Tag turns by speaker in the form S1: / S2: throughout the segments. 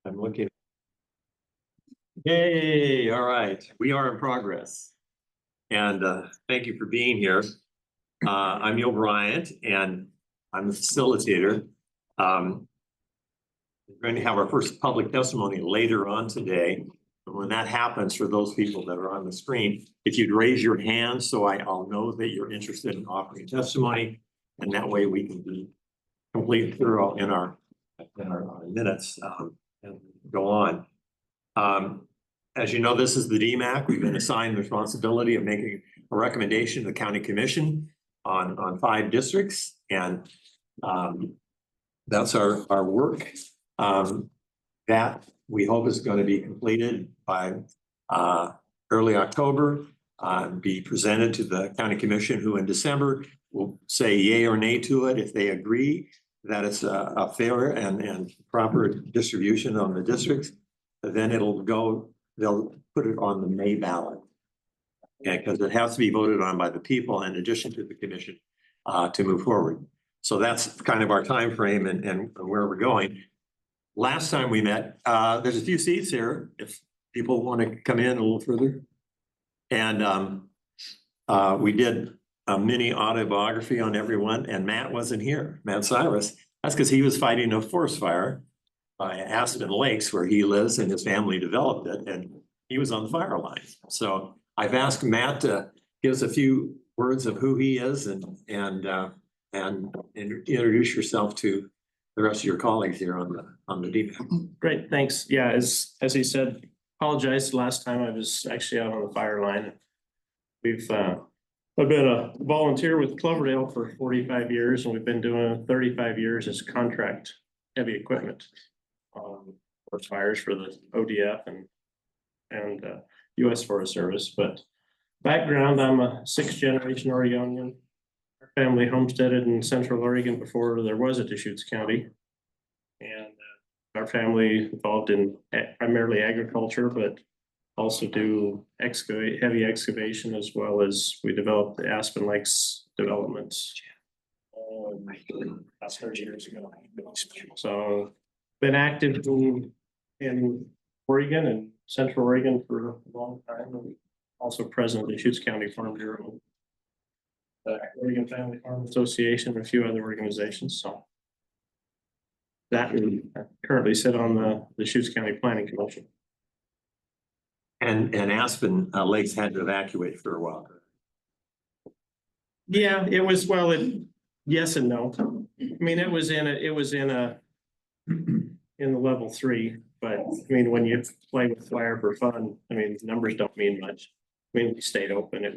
S1: I'm looking. Hey, all right, we are in progress. And thank you for being here. I'm Neil Bryant and I'm the facilitator. We're going to have our first public testimony later on today. And when that happens, for those people that are on the screen, if you'd raise your hand so I'll know that you're interested in offering testimony, and that way we can be complete and thorough in our minutes and go on. As you know, this is the DMAC. We've been assigned the responsibility of making a recommendation to the county commission on 5 districts, and that's our work. That we hope is going to be completed by early October, be presented to the county commission, who in December will say yay or nay to it. If they agree that it's a fair and proper distribution on the districts, then they'll put it on the May ballot. Okay, because it has to be voted on by the people in addition to the commission to move forward. So that's kind of our time frame and where we're going. Last time we met, there's a few seats here if people want to come in a little further. And we did a mini autobiography on everyone, and Matt wasn't here, Matt Cyrus. That's because he was fighting a forest fire by Aspen Lakes, where he lives, and his family developed it, and he was on the fire line. So I've asked Matt to give us a few words of who he is and introduce yourself to the rest of your colleagues here on the DMAC.
S2: Great, thanks. Yeah, as he said, apologize. Last time I was actually out on the fire line. I've been a volunteer with Cloverdale for 45 years, and we've been doing 35 years as contract heavy equipment for fires for the ODF and U.S. Forest Service. But background, I'm a 6th generation Oregonian. Our family homesteaded in Central Oregon before there was a Deschutes County, and our family involved in primarily agriculture, but also do heavy excavation, as well as we developed the Aspen Lakes development that's 30 years ago. So been active in Oregon and Central Oregon for a long time, and also president of the Deschutes County Farm Bureau, the Oregon Family Farm Association, and a few other organizations. So that we currently sit on the Deschutes County Planning Commission.
S1: And Aspen Lakes had to evacuate for a while.
S2: Yeah, it was, yes and no. I mean, it was in the level 3, but I mean, when you play with fire for fun, I mean, numbers don't mean much. I mean, we stayed open. It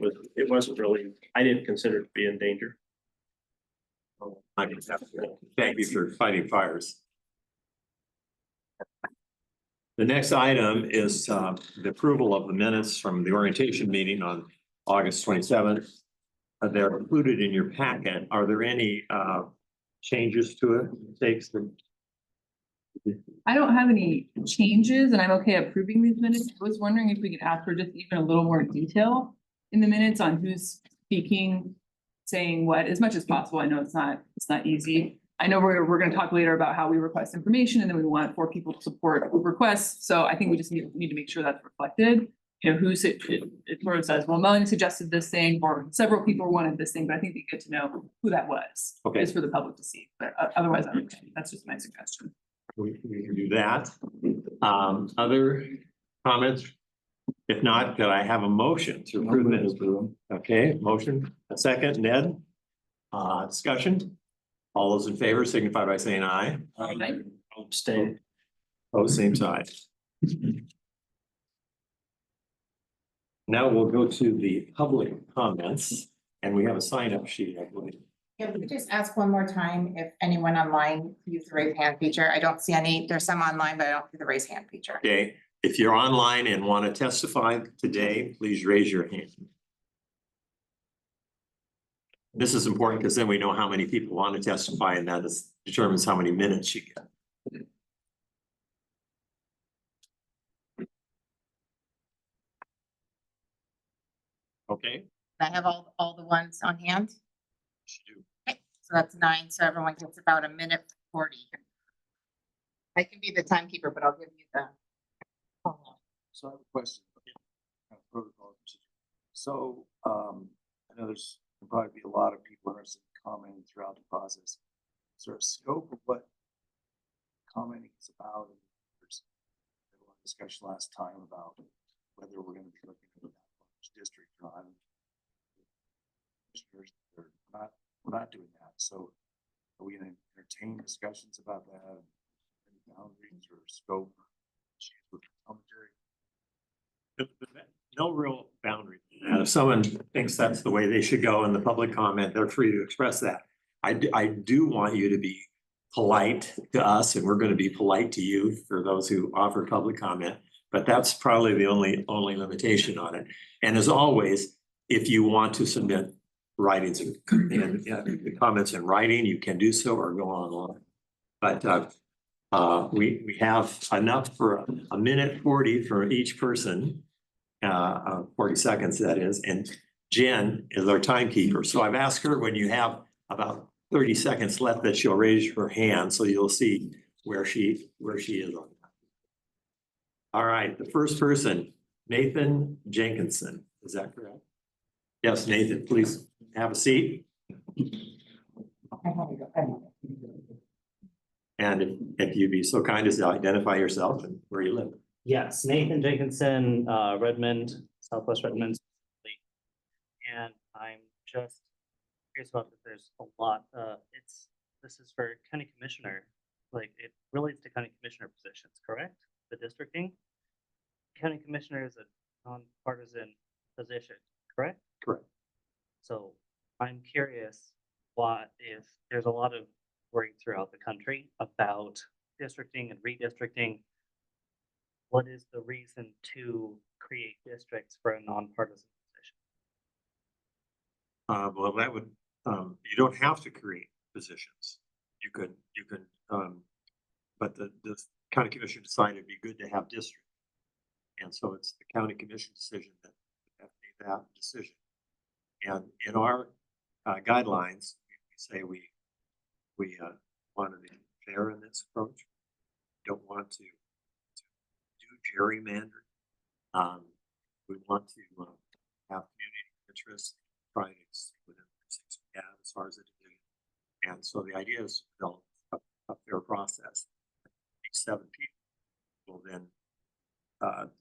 S2: wasn't really, I didn't consider it to be in danger.
S1: Thank you for fighting fires. The next item is the approval of the minutes from the orientation meeting on August 27th. They're included in your packet. Are there any changes to it?
S3: I don't have any changes, and I'm okay approving these minutes. I was wondering if we could ask for just even a little more detail in the minutes on who's speaking, saying what, as much as possible. I know it's not easy. I know we're going to talk later about how we request information, and then we want 4 people to support requests. So I think we just need to make sure that's reflected. You know, it sort of says, well, Melanie suggested this thing, or several people wanted this thing, but I think we get to know who that was.
S1: Okay.
S3: Just for the public to see, but otherwise, I'm okay. That's just my suggestion.
S1: We can do that. Other comments? If not, could I have a motion to approve minutes? Okay, motion. A second, Ned. Discussion. All those in favor signify by saying aye.
S3: Aye.
S2: I'll abstain.
S1: Oh, same side. Now we'll go to the public comments, and we have a sign-up sheet, I believe.
S4: Yeah, we could just ask one more time if anyone online use the raise hand feature. I don't see any. There's some online, but I don't see the raise hand feature.
S1: Okay, if you're online and want to testify today, please raise your hand. This is important because then we know how many people want to testify, and that determines how many minutes you get. Okay.
S4: I have all the ones on hand. Okay, so that's 9. So everyone gets about 1:40. I can be the timekeeper, but I'll give you the.
S5: So I have a question. Protocol. So, I know there's probably be a lot of people interested in commenting throughout the process. Is there a scope of what commenting is about? And there's a lot of discussion last time about whether we're gonna be looking at that district drive. We're not doing that. So are we gonna entertain discussions about that? Any boundaries or scope? With commentary?
S1: No real boundary. If someone thinks that's the way they should go in the public comment, they're free to express that. I do want you to be polite to us, and we're gonna be polite to you for those who offer public comment. But that's probably the only limitation on it. And as always, if you want to submit writings and comments in writing, you can do so or go online. But we have enough for a minute 40 for each person. 40 seconds, that is, and Jen is our timekeeper. So I've asked her when you have about 30 seconds left that she'll raise her hand, so you'll see where she is on that. All right, the first person, Nathan Jenkinson, is that correct? Yes, Nathan, please have a seat. And if you'd be so kind as to identify yourself and where you live.
S6: Yes, Nathan Jenkinson, Redmond, Southwest Redmond. And I'm just curious about that there's a lot, this is for county commissioner, like it relates to county commissioner positions, correct? The districting? County commissioner is a nonpartisan position, correct?
S1: Correct.
S6: So I'm curious what if there's a lot of worry throughout the country about districting and redistricting. What is the reason to create districts for a nonpartisan position?
S1: Well, that would, you don't have to create positions. You could, but the county commission decided it'd be good to have district. And so it's the county commission decision that made that decision. And in our guidelines, we say we want to be fair in this approach. Don't want to gerrymander. We want to have community interest, try to see within the 6 we have as far as the division. And so the idea is to develop a fair process. Each 7 people will then,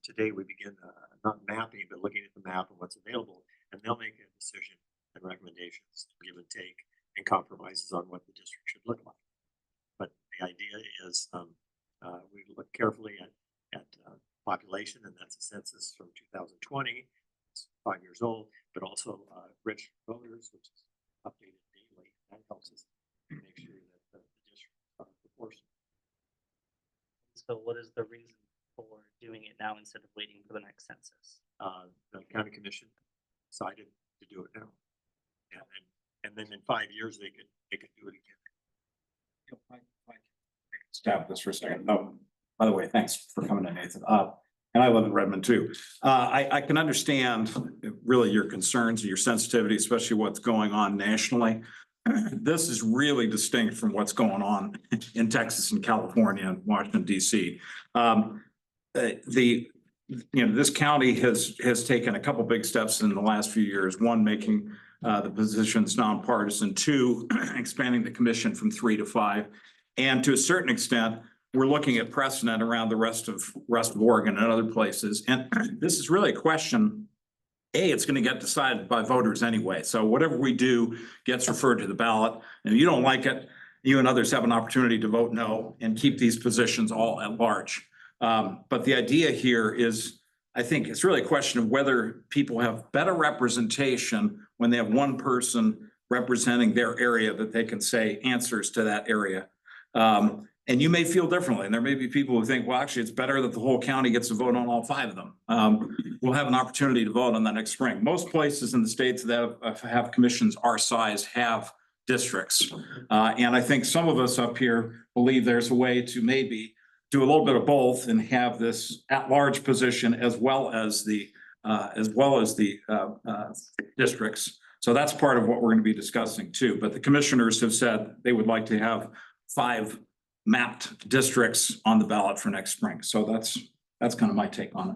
S1: today we begin not mapping, but looking at the map and what's available, and they'll make a decision and recommendations, give and take, and compromises on what the district should look like. But the idea is we look carefully at population, and that's a census from 2020. It's 5 years old, but also registered voters, which is updated daily. That helps us make sure that the districts are proportional.
S6: So what is the reason for doing it now instead of waiting for the next census?
S1: The county commission decided to do it now, and then in 5 years they could do it again.
S7: Stab this for a second. Oh, by the way, thanks for coming in, Nathan. And I live in Redmond too. I can understand really your concerns and your sensitivity, especially what's going on nationally. This is really distinct from what's going on in Texas and California and Washington, DC. This county has taken a couple big steps in the last few years. One, making the positions nonpartisan. 2, expanding the commission from 3 to 5. And to a certain extent, we're looking at precedent around the rest of Oregon and other places. And this is really a question, it's going to get decided by voters anyway. So whatever we do gets referred to the ballot. And if you don't like it, you and others have an opportunity to vote no and keep these positions all at large. But the idea here is, I think it's really a question of whether people have better representation when they have one person representing their area that they can say answers to that area. And you may feel differently. And there may be people who think, well, actually, it's better that the whole county gets to vote on all 5 of them. We'll have an opportunity to vote on that next spring. Most places in the states that have commissions our size have districts. And I think some of us up here believe there's a way to maybe do a little bit of both and have this at-large position as well as the districts. So that's part of what we're going to be discussing too. But the commissioners have said they would like to have 5 mapped districts on the ballot for next spring. So that's kind of my take on it.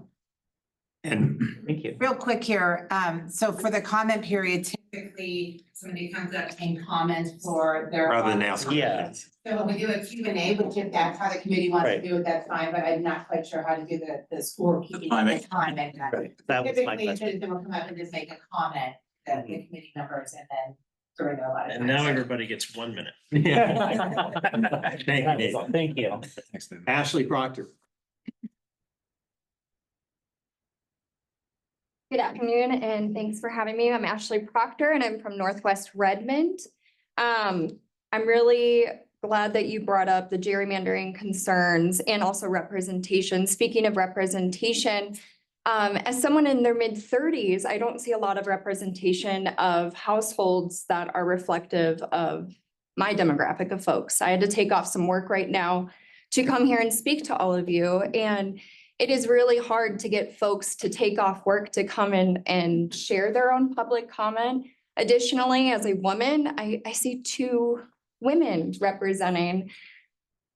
S1: And
S6: Thank you.
S4: Real quick here, so for the comment period, typically somebody comes up and comments for their.
S1: rather than ask.
S6: Yeah.
S4: So when we do a Q&A, which if that's how the committee wants to
S6: Right.
S4: do it, that's fine, but I'm not quite sure how to do the scorekeeping of the time and that.
S6: That was my
S4: Typically,
S6: question.
S4: they will come up and just make a comment, that the committee members, and then during their lot of
S2: And
S4: time.
S2: now
S4: So-
S2: everybody gets 1 minute.
S1: Thank you, Dave.
S6: Thank you.
S1: Ashley Proctor.
S8: Good afternoon, and thanks for having me. I'm Ashley Proctor, and I'm from Northwest Redmond. I'm really glad that you brought up the gerrymandering concerns and also representation. Speaking of representation, as someone in their mid-30s, I don't see a lot of representation of households that are reflective of my demographic of folks. I had to take off some work right now to come here and speak to all of you, and it is really hard to get folks to take off work to come in and share their own public comment. Additionally, as a woman, I see 2 women representing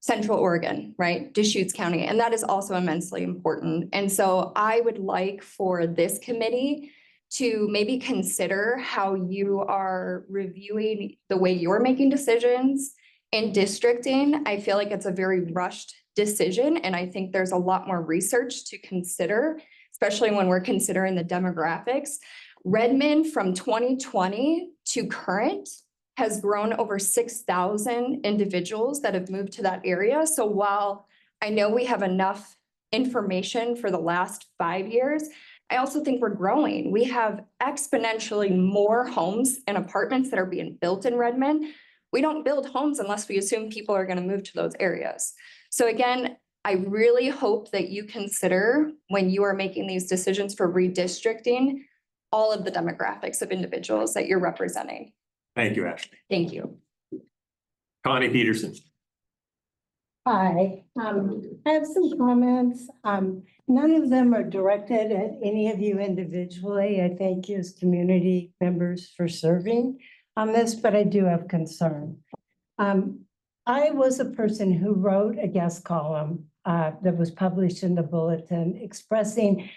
S8: Central Oregon, right? Deschutes County, and that is also immensely important. And so I would like for this committee to maybe consider how you are reviewing the way you're making decisions in districting. I feel like it's a very rushed decision, and I think there's a lot more research to consider, especially when we're considering the demographics. Redmond from 2020 to current has grown over 6,000 individuals that have moved to that area. So while I know we have enough information for the last 5 years, I also think we're growing. We have exponentially more homes and apartments that are being built in Redmond. We don't build homes unless we assume people are going to move to those areas. So again, I really hope that you consider when you are making these decisions for redistricting, all of the demographics of individuals that you're representing.
S1: Thank you, Ashley.
S8: Thank you.
S1: Connie Peterson.
S9: Hi, I have some comments. None of them are directed at any of you individually. I thank you as community members for serving on this, but I do have concern. I was a person who wrote a guest column that was published in the bulletin expressing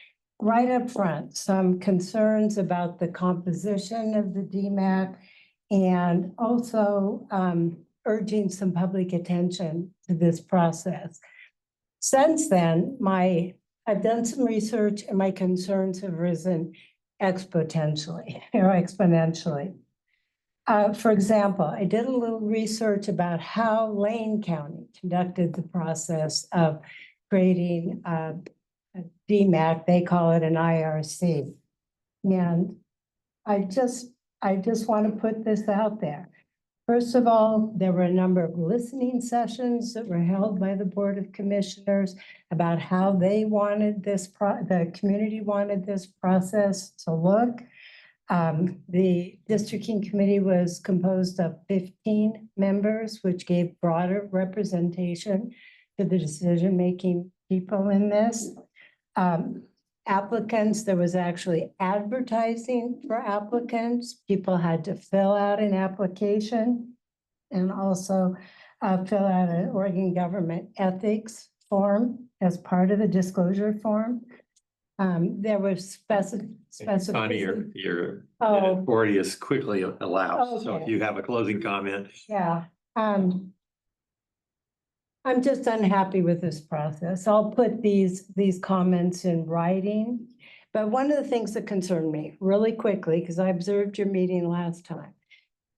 S9: right up front some concerns about the composition of the DMAC and also urging some public attention to this process. Since then, I've done some research and my concerns have risen exponentially. For example, I did a little research about how Lane County conducted the process of creating a DMAC. They call it an IRC. And I just want to put this out there. First of all, there were a number of listening sessions that were held by the Board of Commissioners about how they wanted the community wanted this process to look. The districting committee was composed of 15 members, which gave broader representation to the decision-making people in this. Applicants, there was actually advertising for applicants. People had to fill out an application and also fill out an Oregon government ethics form as part of the disclosure form. There was
S1: Connie,
S9: specificity.
S1: your
S9: Oh.
S1: authority is quickly elapsed. So if
S9: Okay.
S1: you have a closing comment.
S9: Yeah, I'm just unhappy with this process. I'll put these comments in writing. But one of the things that concerned me really quickly, because I observed your meeting last time,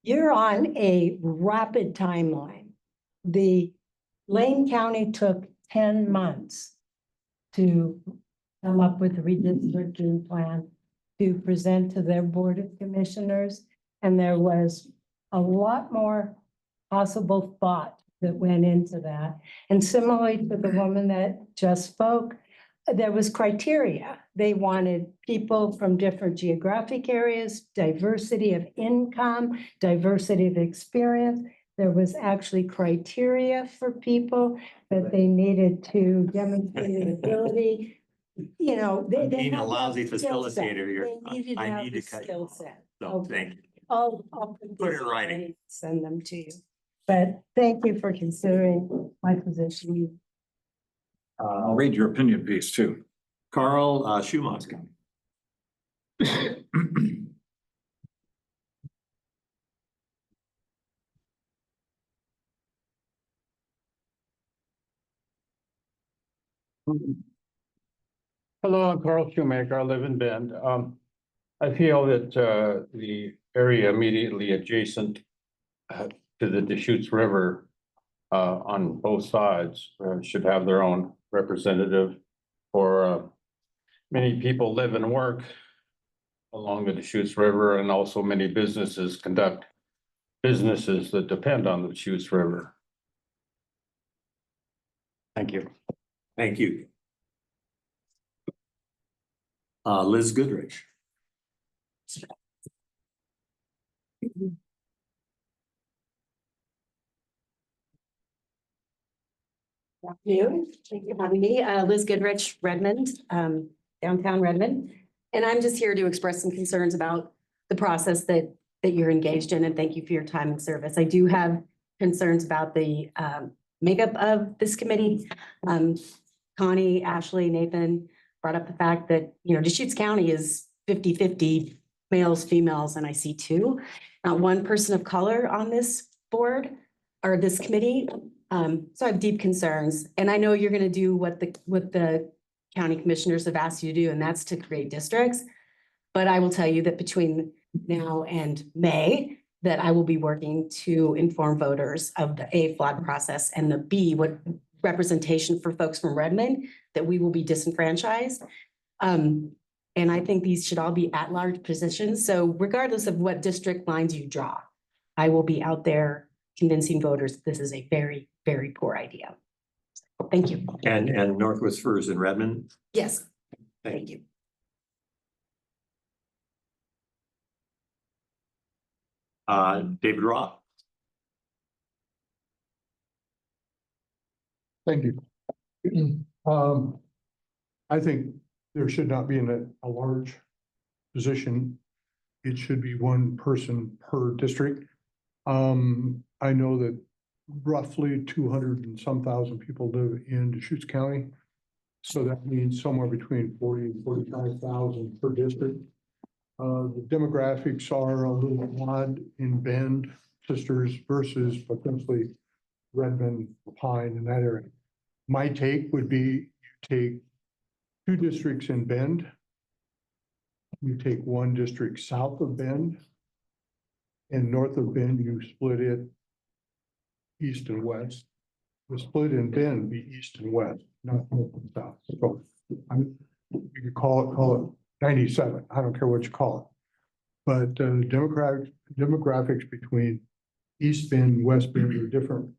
S9: you're on a rapid timeline. The Lane County took 10 months to come up with a redistricting plan to present to their Board of Commissioners. And there was a lot more possible thought that went into that. And similarly to the woman that just spoke, there was criteria. They wanted people from different geographic areas, diversity of income, diversity of experience. There was actually criteria for people that they needed to demonstrate ability. You know, they
S1: Being
S9: had
S1: a
S9: to
S1: lousy
S9: have skill set.
S1: facilitator here,
S9: They needed
S1: I
S9: have
S1: need
S9: the
S1: to cut you
S9: skill
S1: off.
S9: set.
S1: So
S9: Okay.
S1: thank you.
S9: I'll
S1: Put it
S9: these
S1: in writing.
S9: Send them to you. But thank you for considering my position.
S7: I'll read your opinion piece too.
S1: Carl Schumacher.
S10: Hello, I'm Carl Shoemaker. I live in Bend. I feel that the area immediately adjacent to the Deschutes River on both sides should have their own representative. For many people live and work along the Deschutes River, and also many businesses conduct businesses that depend on the Deschutes River. Thank you.
S1: Thank you. Liz Goodrich.
S11: Afternoon. Thank you for having me. Liz Goodrich, Redmond, downtown Redmond. And I'm just here to express some concerns about the process that you're engaged in, and thank you for your time and service. I do have concerns about the makeup of this committee. Connie, Ashley, Nathan brought up the fact that, you know, Deschutes County is 50-50 males, females, and I see two. Not one person of color on this board or this committee. So I have deep concerns, and I know you're gonna do what the county commissioners have asked you to do, and that's to create districts. But I will tell you that between now and May, that I will be working to inform voters of the A, flawed process, and the B, what representation for folks from Redmond, that we will be disenfranchised. And I think these should all be at-large positions. So regardless of what district lines you draw, I will be out there convincing voters this is a very, very poor idea. Thank you.
S1: And Northwest Furs in Redmond.
S11: Yes, thank you.
S1: David Roth.
S12: Thank you. I think there should not be a large position. It should be one person per district. I know that roughly 200 and some thousand people live in Deschutes County. So that means somewhere between 40 and 45,000 per district. The demographics are a little odd in Bend, Sisters versus potentially Redmond, Pine, in that area. My take would be you take two districts in Bend. You take one district south of Bend. And north of Bend, you split it east and west. The split in Bend would be east and west, not north and south. So you could call it 97. I don't care what you call it. But demographics between East Bend and West Bend are different.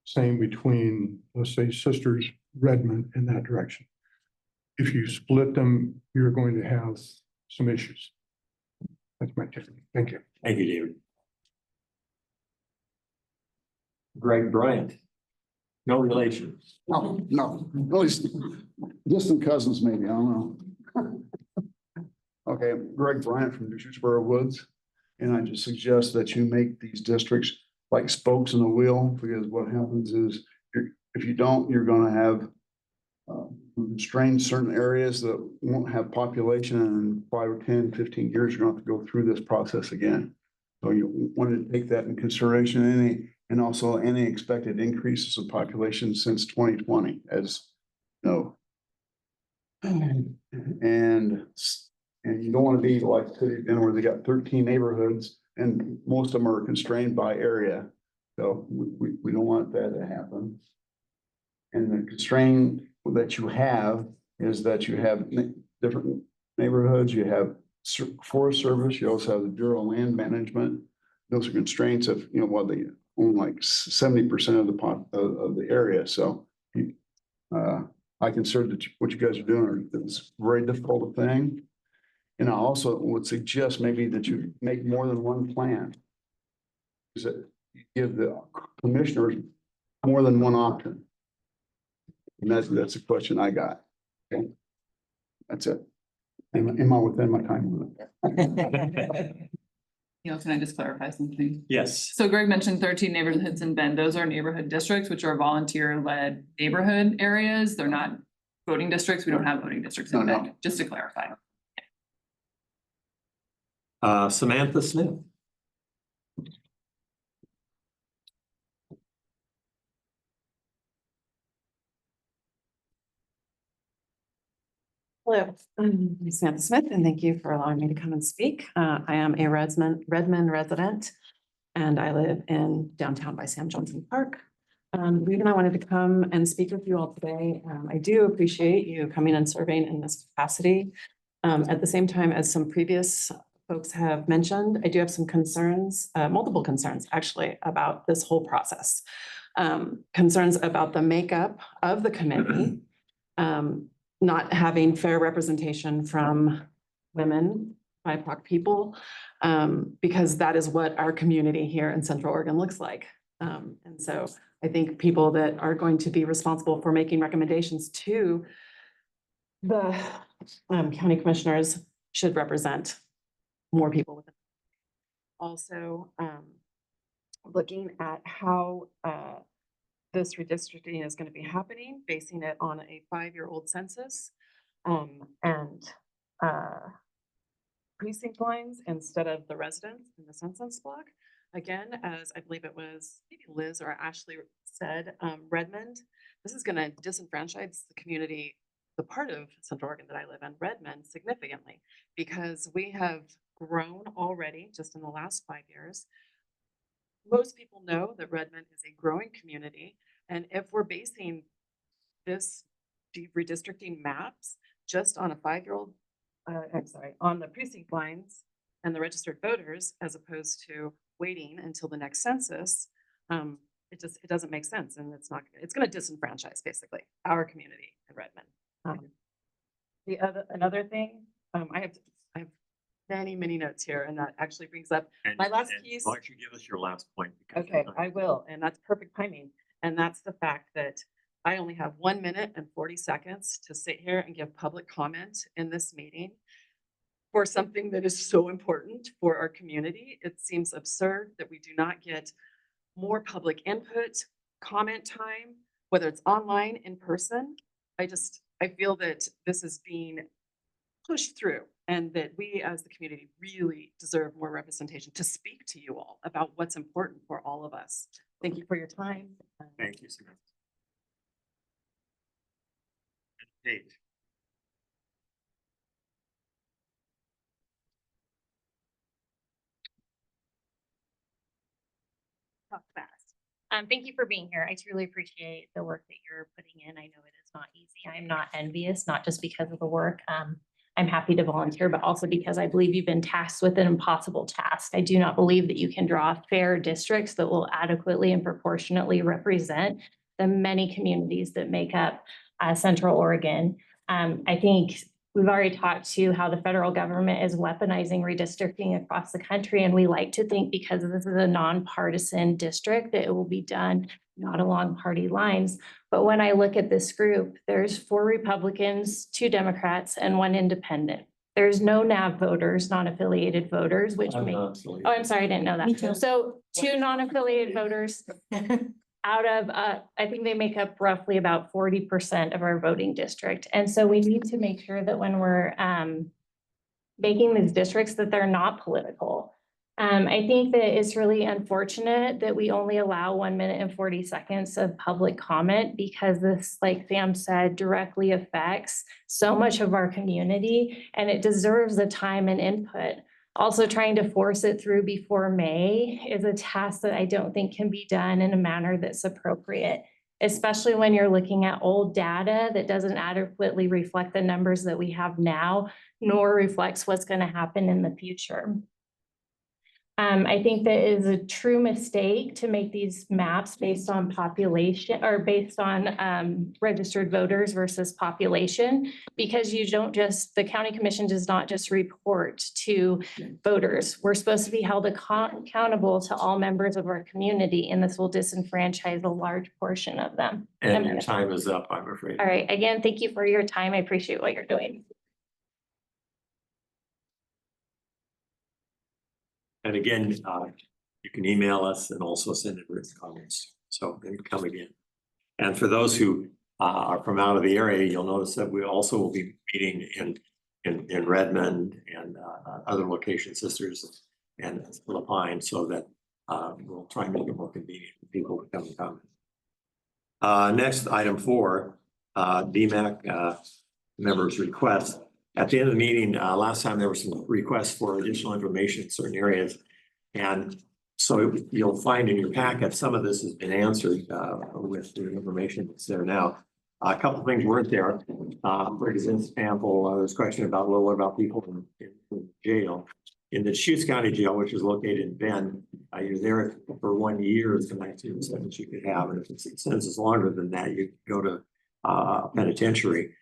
S12: Same between, let's say, Sisters, Redmond in that direction. If you split them, you're going to have some issues. That's my take. Thank you.
S1: Thank you, David. Greg Bryant. No relations.
S13: No, at least distant cousins maybe, I don't know. Okay, I'm Greg Bryant from Deschutes-Boro Woods, and I just suggest that you make these districts like spokes in a wheel, because what happens is if you don't, you're gonna have constrained certain areas that won't have population, and in 5 or 10, 15 years, you're gonna have to go through this process again. So you wanted to take that in consideration, and also any expected increases in population since 2020, as you know. And you don't want to be like City of Bend where they got 13 neighborhoods and most of them are constrained by area. So we don't want that to happen. And the constraint that you have is that you have different neighborhoods. You have Forest Service. You also have the Bureau of Land Management. Those are constraints of, you know, what they own like 70% of the area. So I consider that what you guys are doing is a very difficult thing. And I also would suggest maybe that you make more than one plan. Is that you give the commissioners more than one option. And that's a question I got. Okay. That's it. Am I within my time limit?
S3: Neil, can I just clarify something?
S1: Yes,
S3: So Greg mentioned 13 neighborhoods in Bend. Those are neighborhood districts, which are volunteer-led neighborhood areas. They're not voting districts. We don't have voting districts in
S13: No,
S3: Bend, just to clarify.
S1: Samantha Smith.
S14: Hello, I'm Samantha Smith, and thank you for allowing me to come and speak. I am a Redmond resident, and I live in downtown by Sam Johnson Park. The reason I wanted to come and speak with you all today, I do appreciate you coming and serving in this capacity. At the same time, as some previous folks have mentioned, I do have some concerns, multiple concerns actually, about this whole process. Concerns about the makeup of the committee. Not having fair representation from women, BIPOC people, because that is what our community here in Central Oregon looks like. And so I think people that are going to be responsible for making recommendations to the county commissioners should represent more people. Also, looking at how this redistricting is going to be happening, basing it on a 5-year-old census and precinct lines instead of the residents in the census block. Again, as I believe it was maybe Liz or Ashley said, Redmond, this is going to disenfranchise the community, the part of Central Oregon that I live in, Redmond, significantly, because we have grown already just in the last 5 years. Most people know that Redmond is a growing community. And if we're basing this redistricting maps just on a 5-year-old, on the precinct lines and the registered voters, as opposed to waiting until the next census, it doesn't make sense. And it's going to disenfranchise basically our community in Redmond. Another thing, I have many notes here, and that actually brings up my last piece.
S1: Why don't you give us your last point?
S14: Okay, I will, and that's perfect timing. And that's the fact that I only have 1 minute and 40 seconds to sit here and give public comment in this meeting for something that is so important for our community. It seems absurd that we do not get more public input, comment time, whether it's online, in person. I feel that this is being pushed through and that we as the community really deserve more representation to speak to you all about what's important for all of us. Thank you for your time.
S1: Thank you, Samantha. Kate.
S15: Talk fast. Thank you for being here. I truly appreciate the work that you're putting in. I know it is not easy. I'm not envious, not just because of the work. I'm happy to volunteer, but also because I believe you've been tasked with an impossible task. I do not believe that you can draw fair districts that will adequately and proportionately represent the many communities that make up Central Oregon. I think we've already talked to how the federal government is weaponizing redistricting across the country. And we like to think because this is a nonpartisan district that it will be done not along party lines. But when I look at this group, there's 4 Republicans, 2 Democrats, and 1 independent. There's no NAV voters, non-affiliated voters, which I'm sorry, I didn't know that.
S9: Me too.
S15: So 2 non-affiliated voters out of, I think they make up roughly about 40% of our voting district. And so we need to make sure that when we're making these districts that they're not political. I think that it's really unfortunate that we only allow 1 minute and 40 seconds of public comment because this, like Sam said, directly affects so much of our community and it deserves the time and input. Also, trying to force it through before May is a task that I don't think can be done in a manner that's appropriate, especially when you're looking at old data that doesn't adequately reflect the numbers that we have now, nor reflects what's going to happen in the future. I think that it is a true mistake to make these maps based on population or based on registered voters versus population, because you don't just, the county commission does not just report to voters. We're supposed to be held accountable to all members of our community, and this will disenfranchise a large portion of them.
S1: And your time is up, I'm afraid.
S15: All right, again, thank you for your time. I appreciate what you're doing.
S1: And again, you can email us and also send in written comments. So then come again. And for those who are from out of the area, you'll notice that we also will be meeting in Redmond and other location sisters and Lapine, so that we'll try and make it more convenient for people to come and comment. Next, item 4, DMAC members' requests. At the end of the meeting, last time there were some requests for additional information in certain areas. And so you'll find in your packet, some of this has been answered with the information that's there now. A couple of things weren't there. For example, there's a question about, well, what about people in jail? In the Deschutes County Jail, which is located in Bend, you're there for 1 year is the maximum sentence you could have. And if the sentence is longer than that, you go to a penitentiary.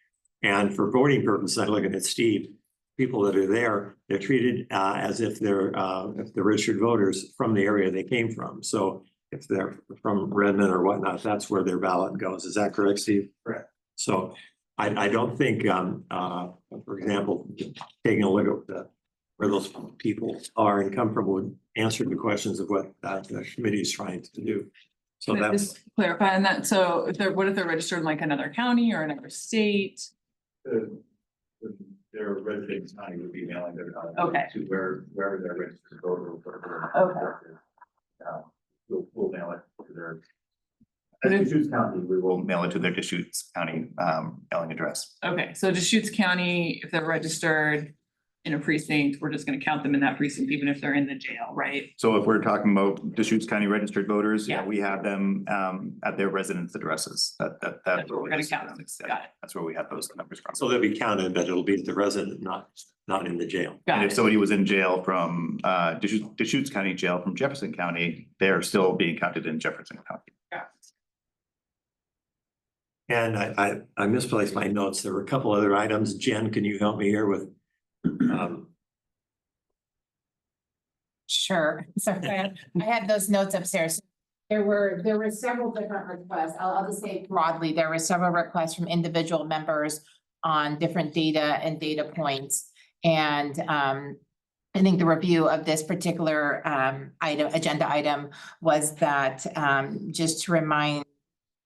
S1: And for voting purposes, I'm looking at Steve, people that are there, they're treated as if they're registered voters from the area they came from. So if they're from Redmond or whatnot, that's where their ballot goes. Is that correct, Steve? Correct. So I don't think, for example, taking a look at where those people are and come from would answer the questions of what the committee is trying to do. So
S3: Can I
S1: that's.
S3: just clarify on that? So if what if they're registered in like another county or another state?
S7: Their resident county would be mailing their.
S3: Okay.
S7: To wherever they're registered voter or whatever.
S3: Okay.
S7: We'll mail it to their.
S3: But if-
S16: Deschutes County, we will mail it to their Deschutes County mailing address.
S3: Okay, so Deschutes County, if they're registered in a precinct, we're just gonna count them in that precinct, even if they're in the jail, right?
S16: So if we're talking about Deschutes County registered voters,
S3: Yeah.
S16: we have them at their residence addresses.
S3: That's where we're gonna count them. Got it.
S16: That's where we have those numbers from.
S1: So they'll be counted, but it'll be the resident, not in the jail.
S3: Got
S16: And if
S3: it.
S16: somebody was in jail from Deschutes County Jail from Jefferson County, they're still being counted in Jefferson County.
S1: And I misplaced my notes. There were a couple other items. Jen, can you help me here with?
S4: Sure. Sorry, I had those notes upstairs. There were several different requests. I'll just say broadly, there were several requests from individual members on different data and data points. And I think the review of this particular agenda item was that just to remind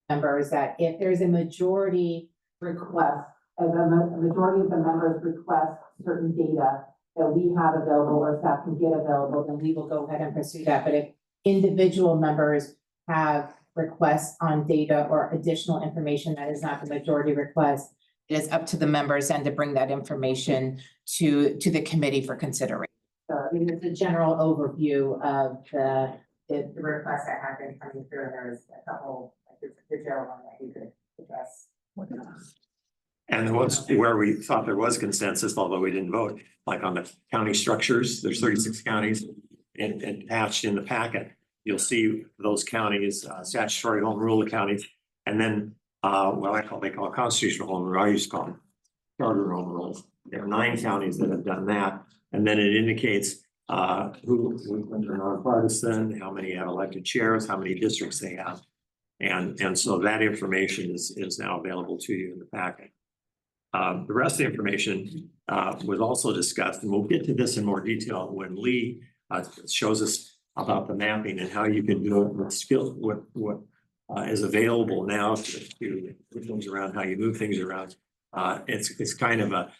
S4: members that if there's a majority request, as a majority of the members request certain data that we have available or staff can get available, then we will go ahead and pursue that. But if individual members have requests on data or additional information that is not the majority request, it is up to the members then to bring that information to the committee for consideration. So I mean, it's a general overview of the requests that have been coming through. And there's a couple, like the general one that you could address.
S1: And once where we thought there was consensus, although we didn't vote, like on the county structures, there's 36 counties and attached in the packet. You'll see those counties, statutory home rule counties, and then what they call constitutional home rule. I used to call them charter home rules. There are 9 counties that have done that, and then it indicates who are nonpartisan, how many have elected chairs, how many districts they have, and so that information is now available to you in the packet. The rest of the information was also discussed, and we'll get to this in more detail when Lee shows us about the mapping and how you can do it with skill, what is available now to put things around, how you move things around. It's kind of a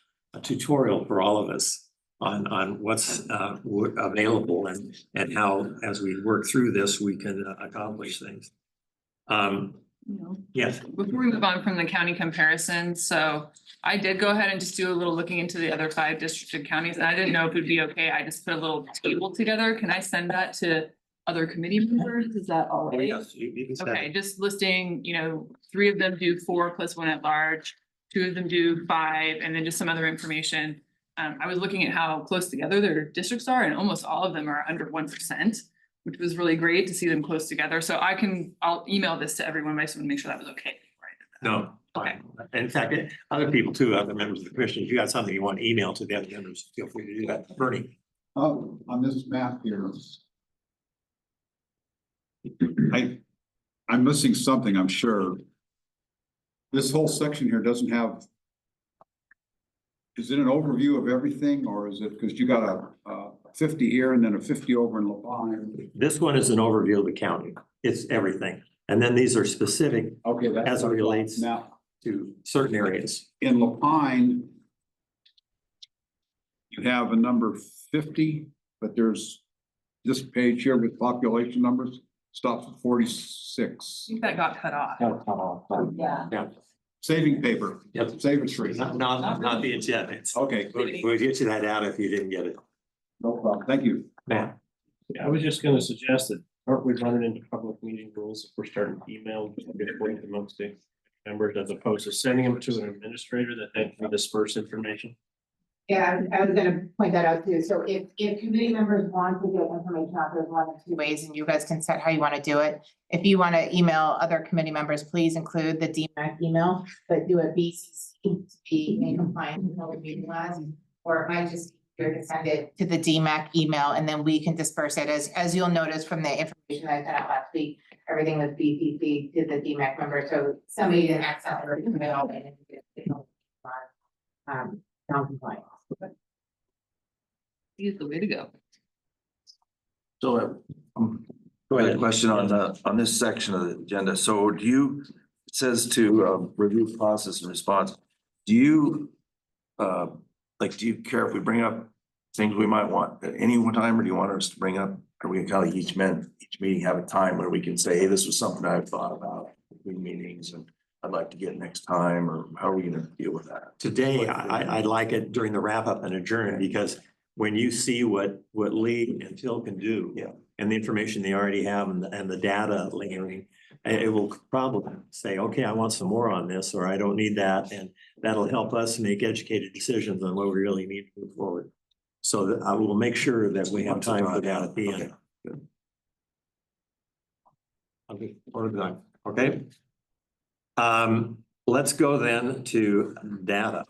S1: tutorial for all of us on what's available and how, as we work through this, we can accomplish things. Yes.
S3: Before we move on from the county comparison, so I did go ahead and just do a little looking into the other 5 districted counties, and I didn't know if it'd be okay. I just put a little table together. Can I send that to other committee members? Is that all right?
S1: Yes, you can send
S3: Okay,
S1: it.
S3: just listing, 3 of them do 4 plus 1 at large, 2 of them do 5, and then just some other information. I was looking at how close together their districts are, and almost all of them are under 1%. Which was really great to see them close together. So I'll email this to everyone, but I just want to make sure that was okay.
S1: No, fine. In fact, other people too, other members of the commission, if you got something you want to email to the other members, feel free to do that. Bernie.
S13: On this map here. I'm missing something, I'm sure. This whole section here doesn't have. Is it an overview of everything, or is it, because you got a 50 here and then a 50 over in Laverne.
S1: This one is an overview of the county. It's everything. And then these are specific
S13: Okay, that's.
S1: as it
S13: what I thought.
S1: relates
S13: Now,
S1: to certain areas.
S13: in Lapine, you have a number 50, but there's this page here with population numbers stops at 46.
S3: I think that got cut off.
S4: Yeah.
S1: Yeah.
S13: Saving paper.
S1: Yep.
S13: Save it free.
S1: Not the intent. It's-
S13: Okay,
S1: We'll get you that out if you didn't get it.
S13: no problem. Thank you.
S1: Matt.
S2: Yeah, I was just gonna suggest that, aren't we running into public meeting rules if we're starting email amongst the members as opposed to sending them to an administrator that then can disperse information?
S4: Yeah, I was gonna point that out too. So if committee members want to get information out, there's one of two ways and you guys can set how you want to do it. If you want to email other committee members, please include the DMAC email, but do a BCC to be in compliance with what we laws. Or it might just be easier to send it to the DMAC email and then we can disperse it. As you'll notice from the information I sent out last week, everything was BCC to the DMAC member. So somebody didn't accidentally commit all that. Non-compliant.
S3: He's the way to go.
S5: So,
S1: Go ahead.
S5: question on this section of the agenda. So do you, it says to, review process and response. Do you, do you care if we bring up things we might want at any one time, or do you want us to bring up, are we kind of each meeting have a time where we can say, hey, this was something I've thought about between meetings and I'd like to get next time, or how are we gonna deal with that?
S1: Today, I'd like it during the wrap up and adjourn, because when you see what Lee and Phil can do.
S5: Yeah.
S1: And the information they already have and the data layering, it will probably say, okay, I want some more on this, or I don't need that. And that'll help us make educated decisions on what we really need to move forward. So that I will make sure that we have time for that at the end. Okay, we're done. Okay. Let's go then to data.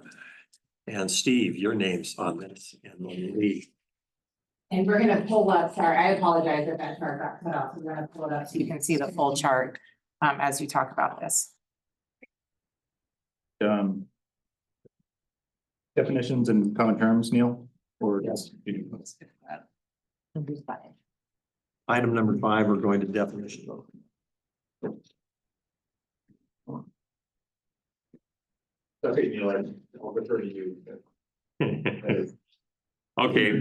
S1: And Steve, your name's on this, and then Lee.
S4: And we're gonna pull up, sorry, I apologize if that chart got cut off. We're gonna pull it up so you can see the full chart as you talk about this.
S16: Definitions and common terms, Neil, or? Yes.
S1: Item number 5, we're going to definition.
S16: Okay, Neil, I'll refer to you.
S1: Okay,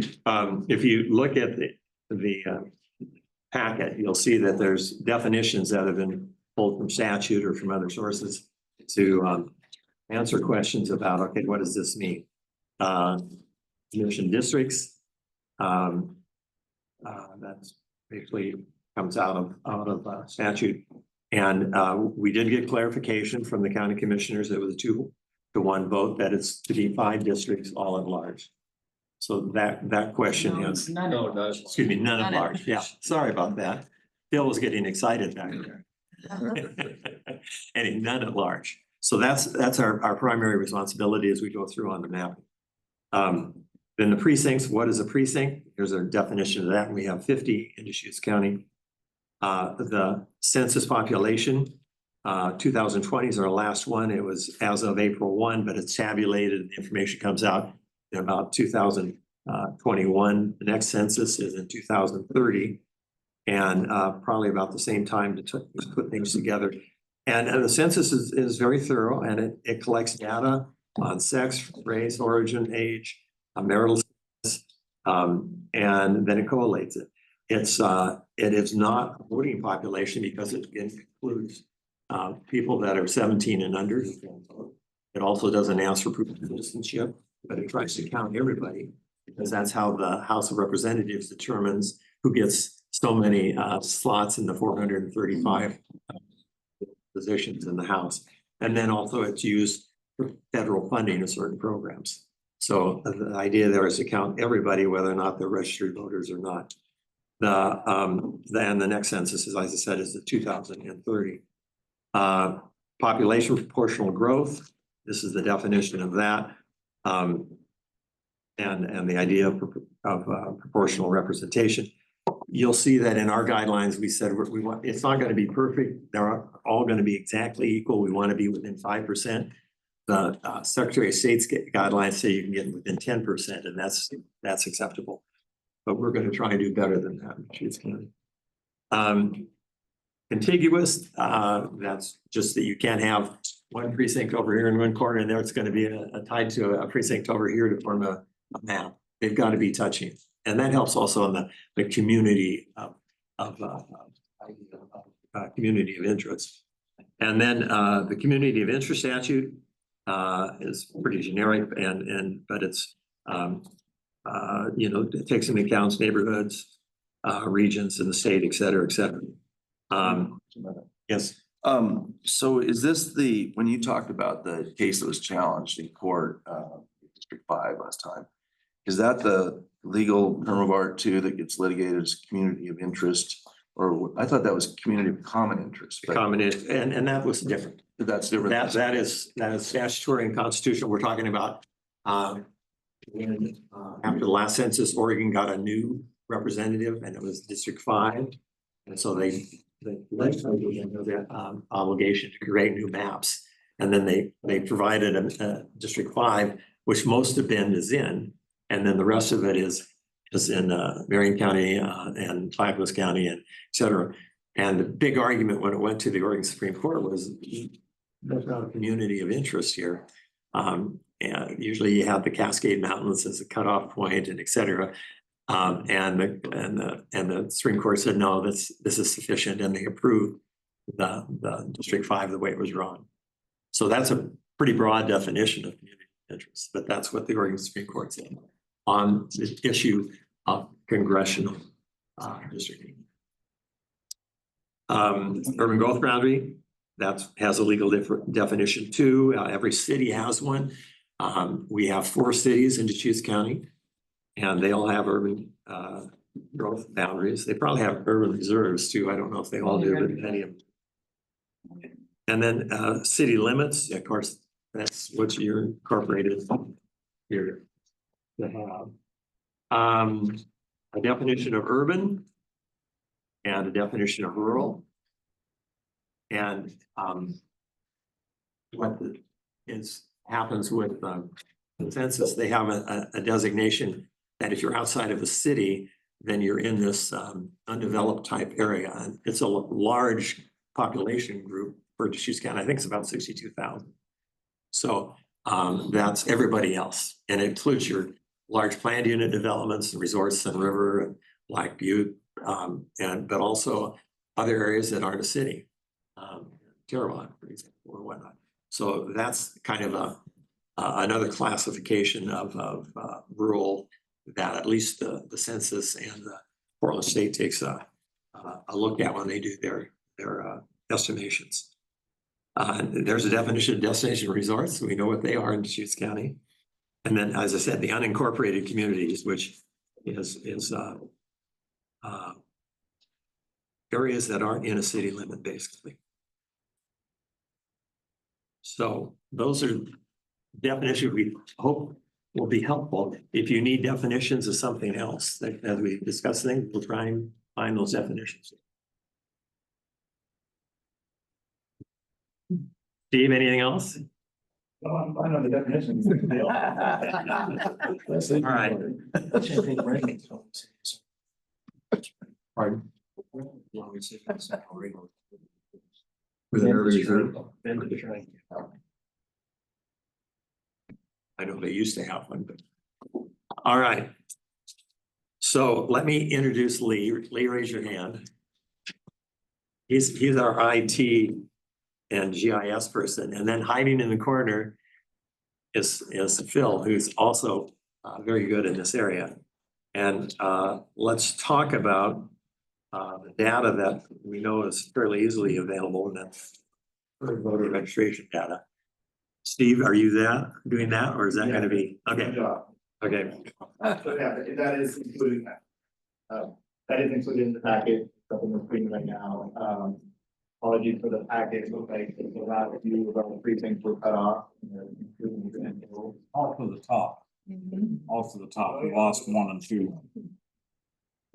S1: if you look at the packet, you'll see that there's definitions that have been pulled from statute or from other sources to answer questions about, okay, what does this mean? Commission districts, that's basically comes out of statute. And we did get clarification from the county commissioners. It was a 2-to-1 vote that it's to be 5 districts all at large. So that question is, excuse me, none at large. Yeah, sorry about that. Bill was getting excited back there. And none at large. So that's our primary responsibility as we go through on the map. Then the precincts, what is a precinct? Here's a definition of that. And we have 50 in Deschutes County. The census population, 2020 is our last one. It was as of April 1, but it's tabulated. The information comes out in about 2021. The next census is in 2030. And probably about the same time to put things together. And the census is very thorough, and it collects data on sex, race, origin, age, marital status, and then it collates it. It is not a voting population because it includes people that are 17 and under. It also doesn't ask for proof of citizenship, but it tries to count everybody, because that's how the House of Representatives determines who gets so many slots in the 435 positions in the House. And then also it's used for federal funding of certain programs. So the idea there is to count everybody, whether or not they're registered voters or not. Then the next census is, as I said, is the 2030. Population proportional growth. This is the definition of that. And the idea of proportional representation. You'll see that in our guidelines, we said we want, it's not going to be perfect. They're all going to be exactly equal. We want to be within 5%. The Secretary of State's guidelines say you can get within 10%, and that's acceptable. but we're gonna try and do better than that in Deschutes County. Contiguous, that's just that you can't have one precinct over here in one corner and there it's gonna be tied to a precinct over here to form a map. They've got to be touching, and that helps also on the community community of interest. And then the community of interest statute is pretty generic but it's it takes into account neighborhoods, regions in the state, et cetera, et cetera. Yes.
S5: So is this when you talked about the case that was challenged in court, District 5 last time, is that the legal term of art too that gets litigated as community of interest? Or I thought that was community of common interest. but
S1: Common and that was different.
S5: That's different.
S1: That is statutory and constitutional. We're talking about when after the last census, Oregon got a new representative and it was District 5. And so the legislature had that obligation to create new maps. And then they provided a District 5, which most of Bend is in. And then the rest of it is in Marion County and Clackamas County and et cetera. And the big argument when it went to the Oregon Supreme Court was there's not a community of interest here. And usually you have the Cascade Mountains as a cutoff point and et cetera. And the Supreme Court said, no, this is sufficient, and they approved the District 5 the way it was drawn. So that's a pretty broad definition of community of interest, but that's what the Oregon Supreme Court said on the issue of congressional districting. Urban growth boundary, that has a legal definition too. Every city has one. We have 4 cities in Deschutes County, and they all have urban growth boundaries. They probably have urban reserves too. I don't know if they all do, but many of them. And then city limits, of course, that's what you're incorporated here to have. A definition of urban and a definition of rural. And what happens with the census, they have a designation that if you're outside of a city, then you're in this undeveloped type area. And it's a large population group for Deschutes County. I think it's about 62,000. So that's everybody else. And it includes your large planned unit developments and resorts and river and Black Butte, but also other areas that aren't a city. Terrebonne, for example, or whatnot. So that's kind of another classification of rural that at least the census and the Portland State takes a look at when they do their estimations. There's a definition of destination resorts. We know what they are in Deschutes County. And then, as I said, the unincorporated communities, which is areas that aren't in a city limit, basically. So those are definitions we hope will be helpful. If you need definitions of something else, as we discuss things, we'll try and find those definitions. Steve, anything else?
S5: No, I'm fine on the definitions.
S1: All right.
S12: Pardon?
S1: With an early reserve. I know they used to have one, but. All right. So let me introduce Lee. Lee, raise your hand. He's our IT and GIS person, and then hiding in the corner is Phil, who's also very good in this area. And let's talk about the data that we know is fairly easily available, and that's voter registration data. Steve, are you doing that, or is that going to be okay? Okay.
S16: So yeah, that is including that. That is included in the packet, something we're screen right now. Apologies for the packet. It looks like the last few of our precincts were cut off.
S7: Off to the top. Off to the top. We lost 1 and 2.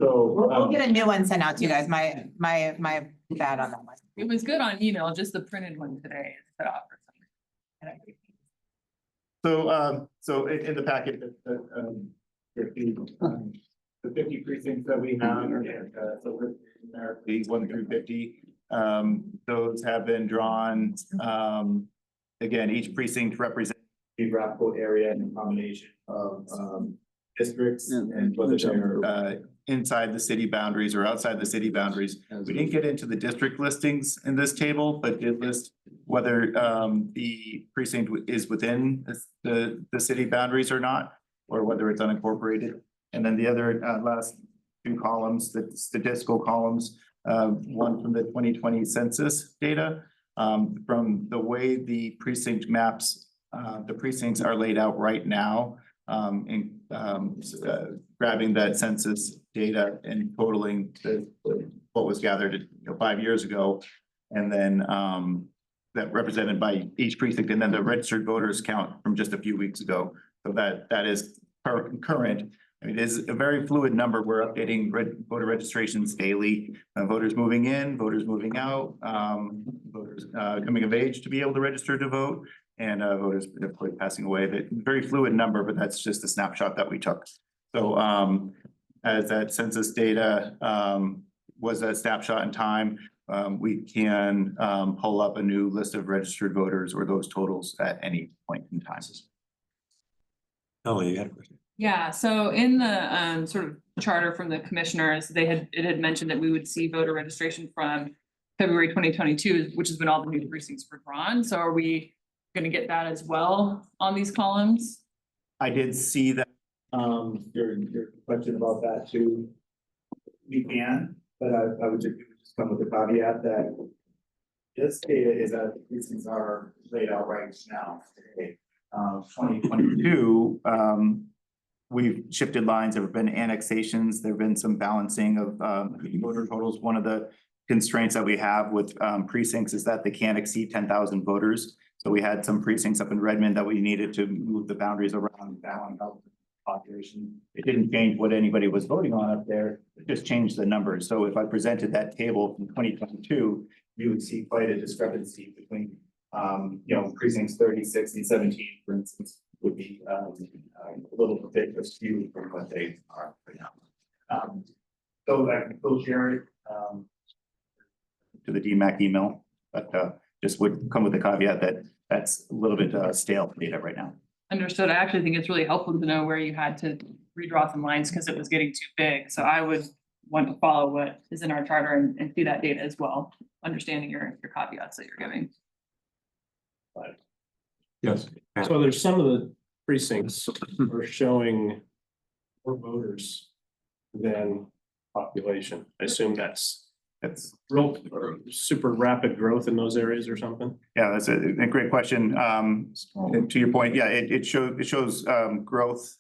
S16: So
S4: We'll get a new one sent out to you guys. My bad on that one.
S3: It was good on email, just the printed one today is cut off for some reason.
S16: So in the packet, the 50 precincts that we have, so we're numerically 1 through 50. Those have been drawn, again, each precinct represents a geographical area and a combination of, districts and whether they're, inside the city boundaries or outside the city boundaries. We didn't get into the district listings in this table, but did list whether, the precinct is within the city boundaries or not, or whether it's unincorporated. And then the other, last two columns, the statistical columns, one from the 2020 census data. From the way the precinct maps, the precincts are laid out right now, and grabbing that census data and totaling what was gathered 5 years ago. And then that represented by each precinct, and then the registered voters count from just a few weeks ago. So that is current. I mean, it is a very fluid number. We're updating voter registrations daily, voters moving in, voters moving out, voters coming of age to be able to register to vote, and voters passing away. That very fluid number, but that's just a snapshot that we took. So as that census data was a snapshot in time, we can pull up a new list of registered voters or those totals at any point in time.
S1: Ellie, you had a question?
S3: Yeah, so in the sort of charter from the commissioners, it had mentioned that we would see voter registration from February 2022, which is when all the new precincts were drawn. So are we gonna get that as well on these columns?
S16: I did see that, your question about that too. We can, but I would just come with the caveat that this data is that the precincts are laid out right now. 2022, we've shifted lines. There have been annexations. There have been some balancing of voter totals. One of the constraints that we have with precincts is that they can't exceed 10,000 voters. So we had some precincts up in Redmond that we needed to move the boundaries around and balance out the population. It didn't change what anybody was voting on up there. It just changed the numbers. So if I presented that table from 2022, you would see quite a discrepancy between precincts 30, 60, 17, for instance, would be a little bit skewed from what they are right now. So I can still share it to the DMAC email, but just would come with the caveat that that's a little bit stale data right now.
S3: Understood. I actually think it's really helpful to know where you had to redraw some lines because it was getting too big. So I would want to follow what is in our charter and see that data as well, understanding your caveats that you're giving.
S12: Yes.
S2: So there's some of the precincts are showing more voters than population. I assume that's real super rapid growth in those areas or something.
S16: Yeah, that's a great question. To your point, yeah, it shows growth.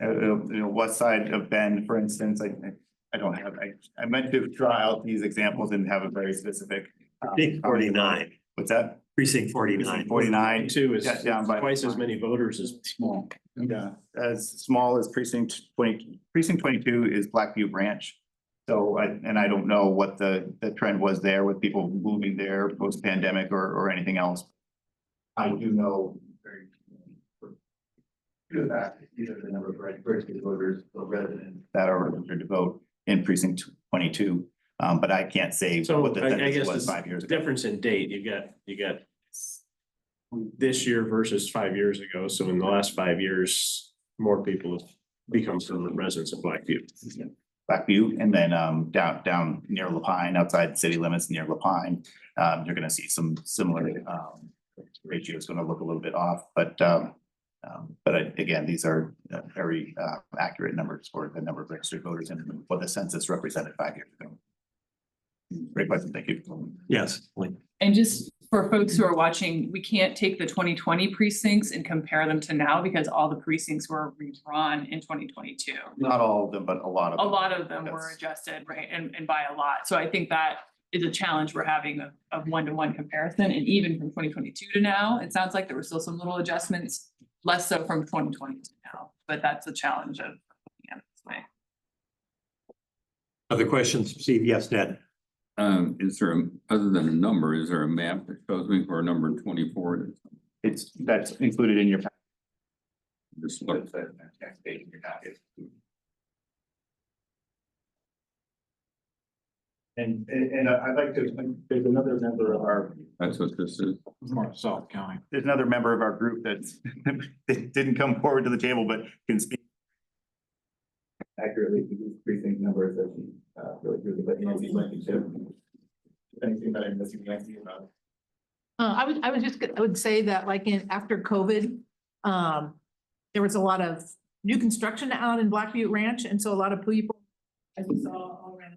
S16: West side of Bend, for instance, I don't have, I meant to draw out these examples and have a very specific.
S1: Precinct 49.
S16: What's that?
S1: Precinct 49.
S16: 49.
S2: Two is
S16: down by
S2: twice as many voters as small.
S16: Yeah, as small as precinct 20, precinct 22 is Black Butte Ranch. So I don't know what the trend was there with people moving there post pandemic or anything else. I do know very good that either the number of registered voters or residents that are registered to vote in precinct 22. But I can't say
S2: So
S16: what the
S2: I
S16: census
S2: guess
S16: was
S2: it's
S16: 5 years ago.
S2: difference in date, you got this year versus 5 years ago. So in the last 5 years, more people have become permanent residents of Black Butte.
S16: Black Butte, and then down near Lapine, outside city limits near Lapine, you're gonna see some similar ratio is gonna look a little bit off, but again, these are very accurate numbers for the number of registered voters and what the census represented 5 years ago. Great question, thank you.
S1: Yes.
S3: And just for folks who are watching, we can't take the 2020 precincts and compare them to now because all the precincts were redrawn in 2022.
S16: Not all of them, but a lot of
S3: A
S16: them.
S3: lot of them were
S16: Yes.
S3: adjusted, right, and by a lot. So I think that is a challenge we're having of one-to-one comparison. And even from 2022 to now, it sounds like there were still some little adjustments, less so from 2020 to now, but that's a challenge of looking at it this way.
S1: Other questions, Steve? Yes, Ned.
S17: Is there, other than a number, is there a map that shows me where number 24 is?
S16: That's included in your.
S17: Just look.
S16: Next page in your packet. And I'd like to, there's another member of our,
S17: That's what this is.
S7: More South County.
S16: there's another member of our group that's that didn't come forward to the table, but can speak accurately to these precinct numbers that she really good, but Nancy, like you said, anything that I'm missing, Nancy, about.
S18: I would say that like after COVID, there was a lot of new construction out in Black Butte Ranch, and so a lot of people, as we saw, all around,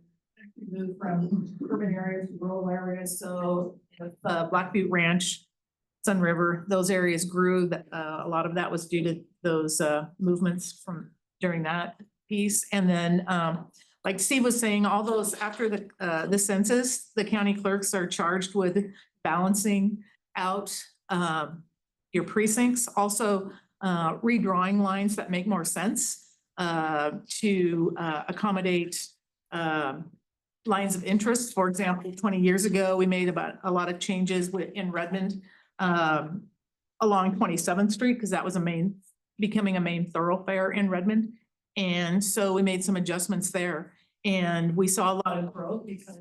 S18: moved from urban areas to rural areas, so with Black Butte Ranch, Sun River, those areas grew, that a lot of that was due to those movements from during that piece. And then like Steve was saying, all those after the census, the county clerks are charged with balancing out your precincts, also redrawing lines that make more sense to accommodate lines of interest. For example, 20 years ago, we made about a lot of changes in Redmond along 27th Street, because that was becoming a main thoroughfare in Redmond. And so we made some adjustments there, and we saw a lot of growth because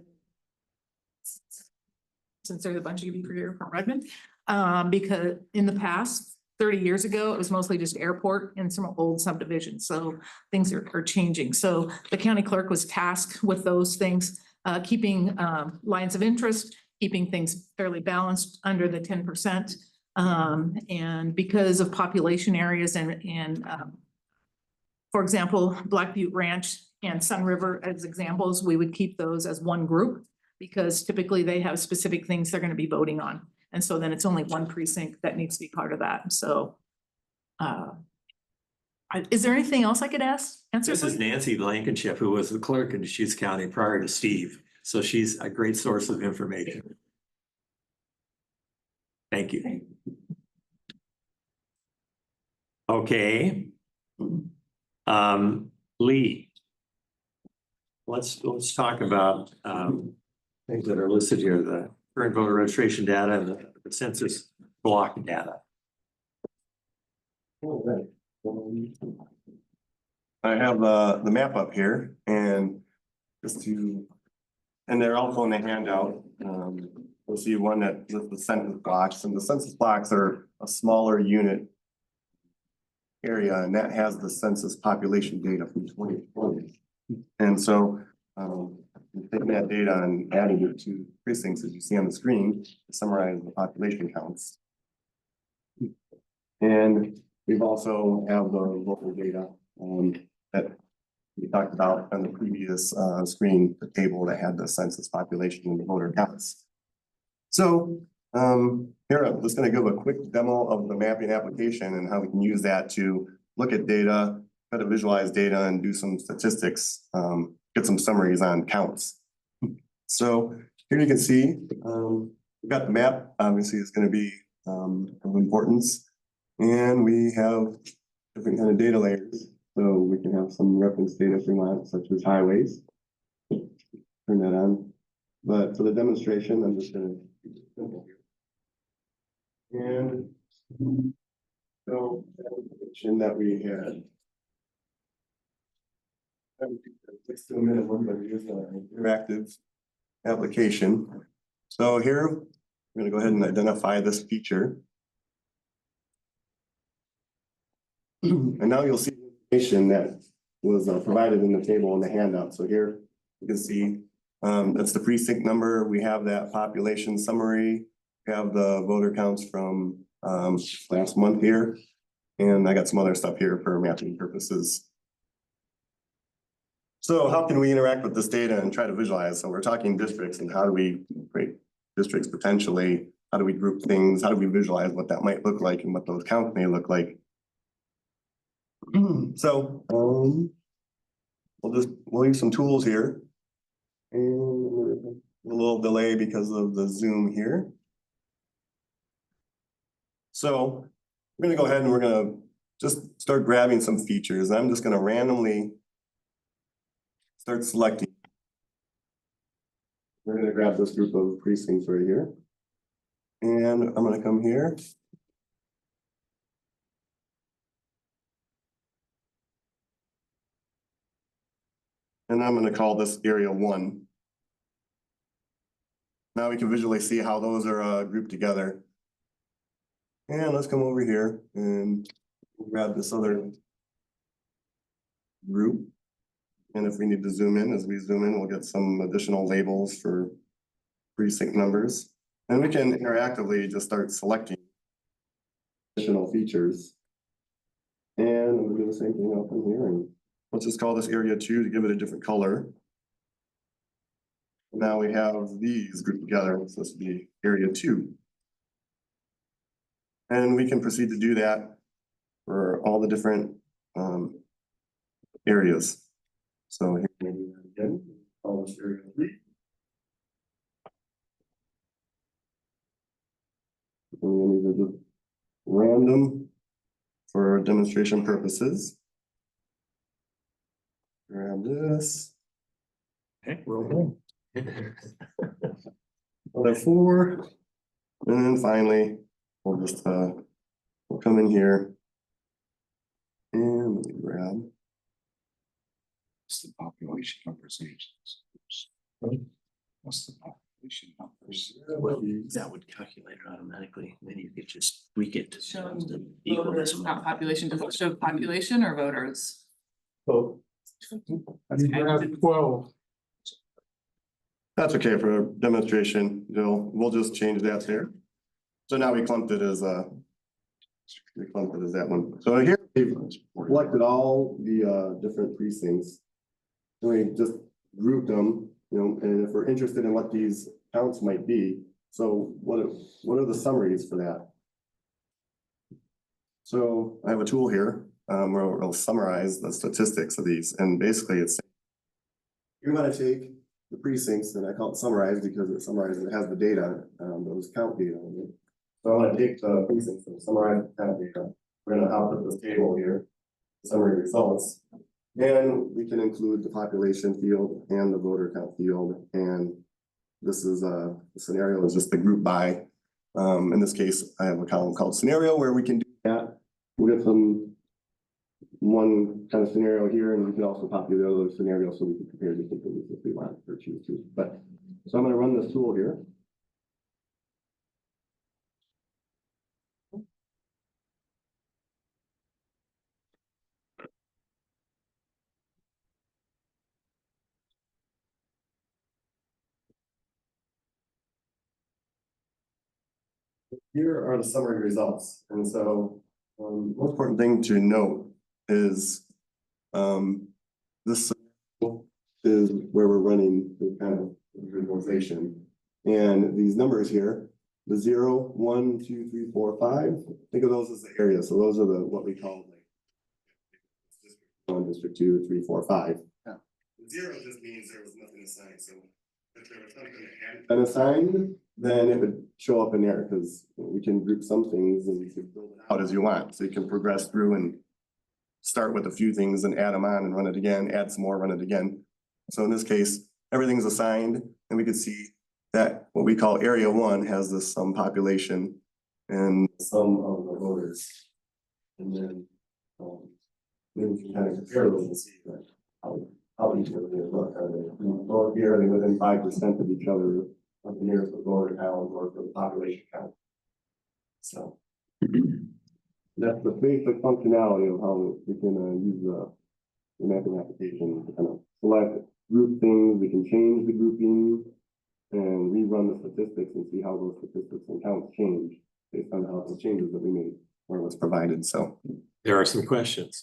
S18: since there's a bunch of people here from Redmond, because in the past 30 years ago, it was mostly just airport and some old subdivisions. So things are changing. So the county clerk was tasked with those things, keeping lines of interest, keeping things fairly balanced under the 10%. And because of population areas and for example, Black Butte Ranch and Sun River as examples, we would keep those as one group because typically they have specific things they're going to be voting on. And so then it's only one precinct that needs to be part of that. So is there anything else I could answer?
S1: This is Nancy Blankenship, who was the clerk in Deschutes County prior to Steve. So she's a great source of information. Thank you. Okay. Lee. Let's talk about things that are listed here, the current voter registration data and the census block data.
S19: All right. I have the map up here and and they're also in the handout. You'll see one that lists the census blocks, and the census blocks are a smaller unit area, and that has the census population data from 2020. And so taking that data and adding it to precincts, as you see on the screen, to summarize the population counts. And we've also have the local data that we talked about on the previous screen, the table that had the census population and the voter counts. So here, I'm just going to give a quick demo of the mapping application and how we can use that to look at data, try to visualize data and do some statistics, get some summaries on counts. So here you can see, we've got the map, obviously it's going to be of importance. And we have different kind of data layers. So we can have some reference data if we want, such as highways. Turn that on. But for the demonstration, I'm just going to keep it simple here. And so that we had. Takes a minute, we're going to use an interactive application. So here, I'm going to go ahead and identify this feature. And now you'll see the information that was provided in the table in the handout. So here you can see that's the precinct number. We have that population summary. We have the voter counts from last month here. And I got some other stuff here for mapping purposes. So how can we interact with this data and try to visualize? So we're talking districts and how do we create districts potentially? How do we group things? How do we visualize what that might look like and what those counts may look like? So we'll use some tools here. And a little delay because of the Zoom here. So we're going to go ahead and we're going to just start grabbing some features. I'm just going to randomly start selecting. We're going to grab this group of precincts right here. And I'm going to come here. And I'm going to call this area 1. Now we can visually see how those are grouped together. And let's come over here and grab this other group. And if we need to zoom in, as we zoom in, we'll get some additional labels for precinct numbers. And we can interactively just start selecting additional features. And we'll do the same thing up in here, and let's just call this area 2 to give it a different color. Now we have these grouped together, so this would be area 2. And we can proceed to do that for all the different areas. So here we do that again, call this area 3. And these are just random for demonstration purposes. Grab this.
S1: Okay, roll.
S19: Another 4. And then finally, we'll just we'll come in here. And let me grab.
S13: What's the population numbers? What's the population numbers?
S5: That would calculate it automatically, then you could just tweak it to.
S3: Show
S5: equal
S3: voters,
S5: this.
S3: not population, does it show population or voters?
S19: So
S12: You grabbed 12.
S19: that's okay for demonstration, we'll just change that there. So now we clumped it as that one. So here we've selected all the different precincts. And we just grouped them, and if we're interested in what these counts might be, so what are the summaries for that? So I have a tool here where it'll summarize the statistics of these, and basically it's you're gonna take the precincts, and I call it summarize because it summarizes, it has the data, those count data on it. So I'm gonna take the precincts and summarize the count data. We're gonna output this table here, summary results. And we can include the population field and the voter count field, and this is the scenario is just the group by. In this case, I have a column called scenario where we can do that. We have one kind of scenario here, and we can also populate other scenarios so we can compare different things if we want or choose to. But so I'm gonna run this tool here. Here are the summary results, and so most important thing to note is this is where we're running the kind of visualization, and these numbers here, the 0, 1, 2, 3, 4, 5. Think of those as the areas. So those are the what we call like District 1, District 2, 3, 4, 5.
S13: Yeah.
S19: 0 just means there was nothing assigned. So if there was something that hadn't been assigned, then it would show up in there because we can group some things and you can build it out as you want. So you can progress through and start with a few things and add them on and run it again, add some more, run it again. So in this case, everything's assigned, and we could see that what we call area 1 has this sum population and some of the voters. And then maybe we can kind of compare those and see that how each of them look. Are they both here, are they within 5% of each other? Of the nearest voter count or for the population count. So that's the basic functionality of how we can use the mapping application to kind of select group things. We can change the grouping and rerun the statistics and see how those statistics and counts change based on how the changes that we made or what's provided. So
S1: There are some questions.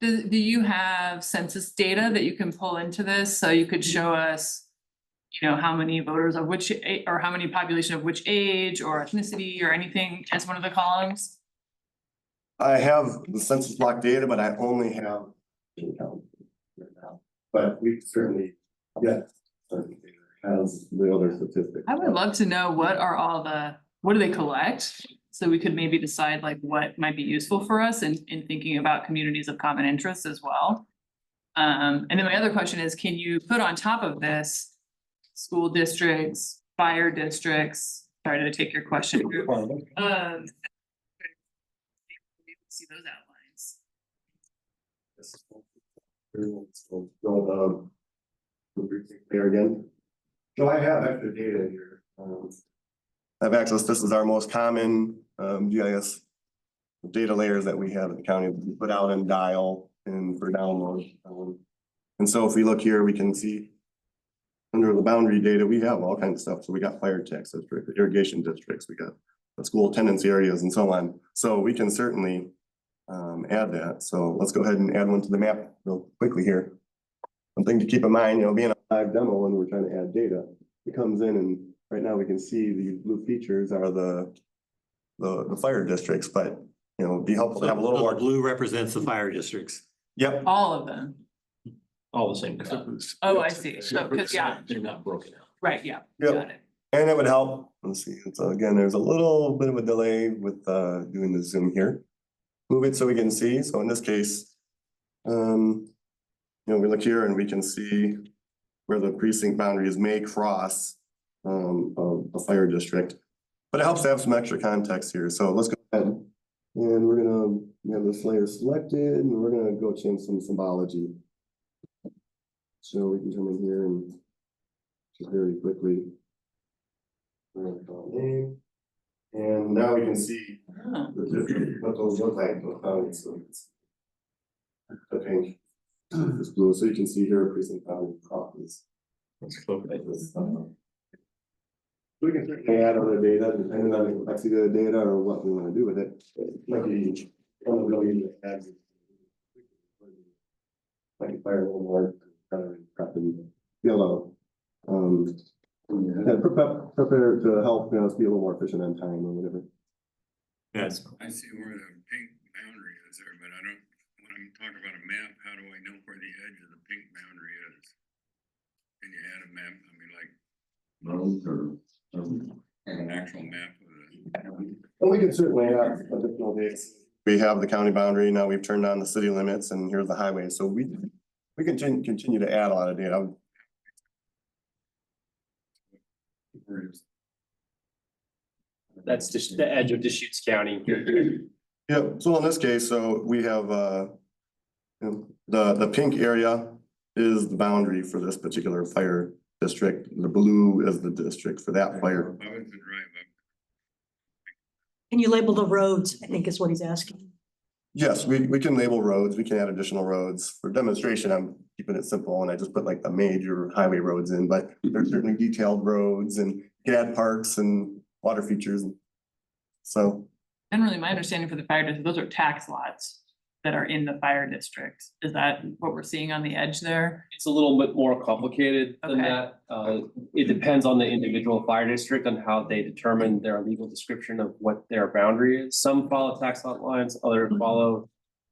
S3: Do you have census data that you can pull into this, so you could show us, how many voters of which, or how many population of which age or ethnicity or anything as one of the columns?
S19: I have the census block data, but I only have count right now. But we certainly get census data as the other statistics.
S3: I would love to know what do they collect? So we could maybe decide like what might be useful for us in thinking about communities of common interest as well. And then my other question is, can you put on top of this school districts, fire districts? Sorry to take your question. See those outlines.
S19: There again. So I have extra data here Have access, this is our most common GIS data layers that we have at the county, we put out in Dial and for download. And so if we look here, we can see under the boundary data, we have all kinds of stuff. So we got fire tax district, irrigation districts, we got the school attendance areas and so on. So we can certainly add that. So let's go ahead and add one to the map real quickly here. One thing to keep in mind, being a live demo when we're trying to add data, it comes in and right now we can see these blue features are the fire districts, but it'd be helpful to have a little more.
S1: Blue represents the fire districts.
S19: Yep.
S3: All of them.
S2: All the same colors.
S3: Oh, I see. So, cause yeah,
S2: They're not broken out.
S3: right, yeah.
S19: Yep.
S3: Got it.
S19: And it would help. Let's see. So again, there's a little bit of a delay with doing the zoom here. Move it so we can see. So in this case, we look here and we can see where the precinct boundaries may cross a fire district. But it helps to have some extra context here. So let's go ahead and we have this layer selected and we're gonna go change some symbology. So we can come in here and just very quickly. We're gonna call name. And now we can see the different, what those look like. So it's the pink, this blue. So you can see here precinct boundary crosses.
S2: Let's look at this.
S19: We can certainly add other data depending on the complexity of the data or what we want to do with it. Might be really add. Like fire a little more, yellow. And prepare to help us be a little more efficient on time or whatever.
S1: Yes.
S17: I see where the pink boundary is there, but I don't, when I'm talking about a map, how do I know where the edge of the pink boundary is? Can you add a map, I mean, like roads or an actual map of the?
S19: Well, we can certainly have additional dates. We have the county boundary, now we've turned on the city limits and here's the highway, so we can continue to add a lot of data.
S2: That's just the edge of Deschutes County.
S19: Yep, so in this case, so we have the pink area is the boundary for this particular fire district. The blue is the district for that fire.
S20: Can you label the roads, I think is what he's asking.
S19: Yes, we can label roads, we can add additional roads. For demonstration, I'm keeping it simple and I just put like the major highway roads in, but there's certainly detailed roads and you can add parks and water features. So.
S3: Generally, my understanding for the fire district, those are tax lots that are in the fire district. Is that what we're seeing on the edge there?
S2: It's a little bit more complicated than
S3: Okay.
S2: that. It depends on the individual fire district and how they determine their legal description of what their boundary is. Some follow tax lot lines, others follow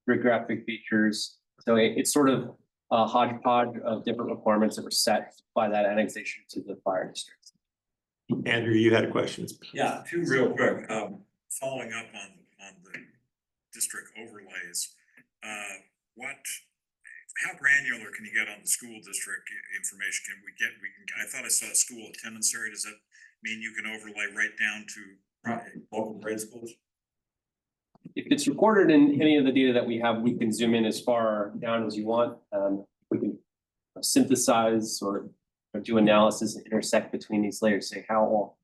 S2: geographic features. So it's sort of a hodgepodge of different requirements that were set by that annexation to the fire district.
S1: Andrew, you had questions.
S21: Yeah, two real quick, following up on the district overlays. How granular can you get on the school district information? I thought I saw a school attendance area. Does that mean you can overlay right down to local grade schools?
S2: If it's recorded in any of the data that we have, we can zoom in as far down as you want. We can synthesize or do analysis and intersect between these layers, say how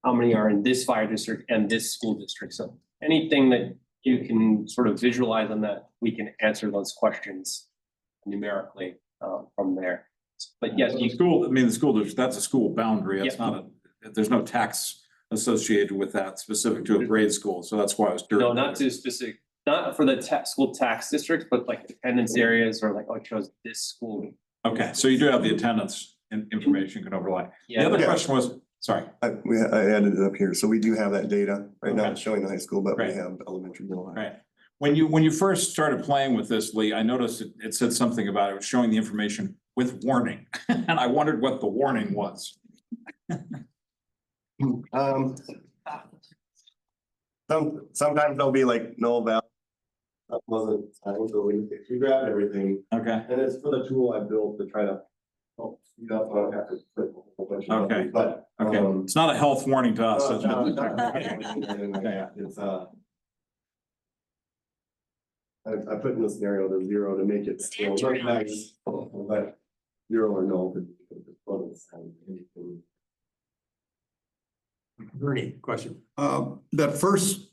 S2: many are in this fire district and this school district. So anything that you can sort of visualize on that, we can answer those questions numerically from there. But yes,
S7: The school, I mean, the school district, that's a school boundary. It's
S2: Yep.
S7: not there's no tax associated with that specific to a grade school. So that's why I was curious.
S2: no, not too specific, not for the school tax district, but like attendance areas or like, oh, it shows this school.
S7: Okay, so you do have the attendance information you can overlay. The
S2: Yeah.
S7: other
S19: Yeah.
S7: question was, sorry.
S19: I added it up here, so we do have that data. Right now
S7: Okay.
S19: it's showing the high school, but we
S7: Right.
S19: have elementary. middle.
S7: Right. When you first started playing with this, Lee, I noticed it said something about it was showing the information with warning. And I wondered what the warning was.
S19: Sometimes there'll be like no value. That wasn't, so we grabbed everything.
S7: Okay.
S19: And it's for the tool I built to try to help speed up, I don't have to put a whole bunch of.
S7: Okay.
S19: But.
S7: Okay, it's not a health warning to us.
S19: It's I put in the scenario the 0 to make it still look nice, but 0 or no.
S1: Bernie, question.
S6: That first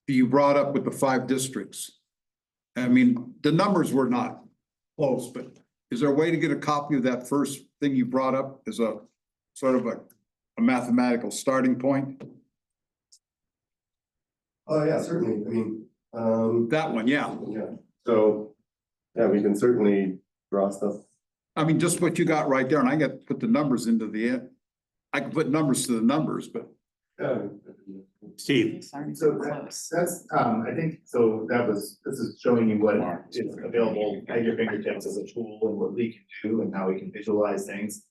S6: you brought up with the 5 districts. I mean, the numbers were not close, but is there a way to get a copy of that first thing you brought up as a sort of a mathematical starting point?
S19: Oh, yeah, certainly. I mean,
S6: that one, yeah.
S19: Yeah, so, yeah, we can certainly draw stuff.
S6: I mean, just what you got right there, and I got to put the numbers into the, I can put numbers to the numbers, but.
S1: Steve.
S16: So that's, I think, so this is showing you what is available at your fingertips as a tool and what we can do and how we can visualize things.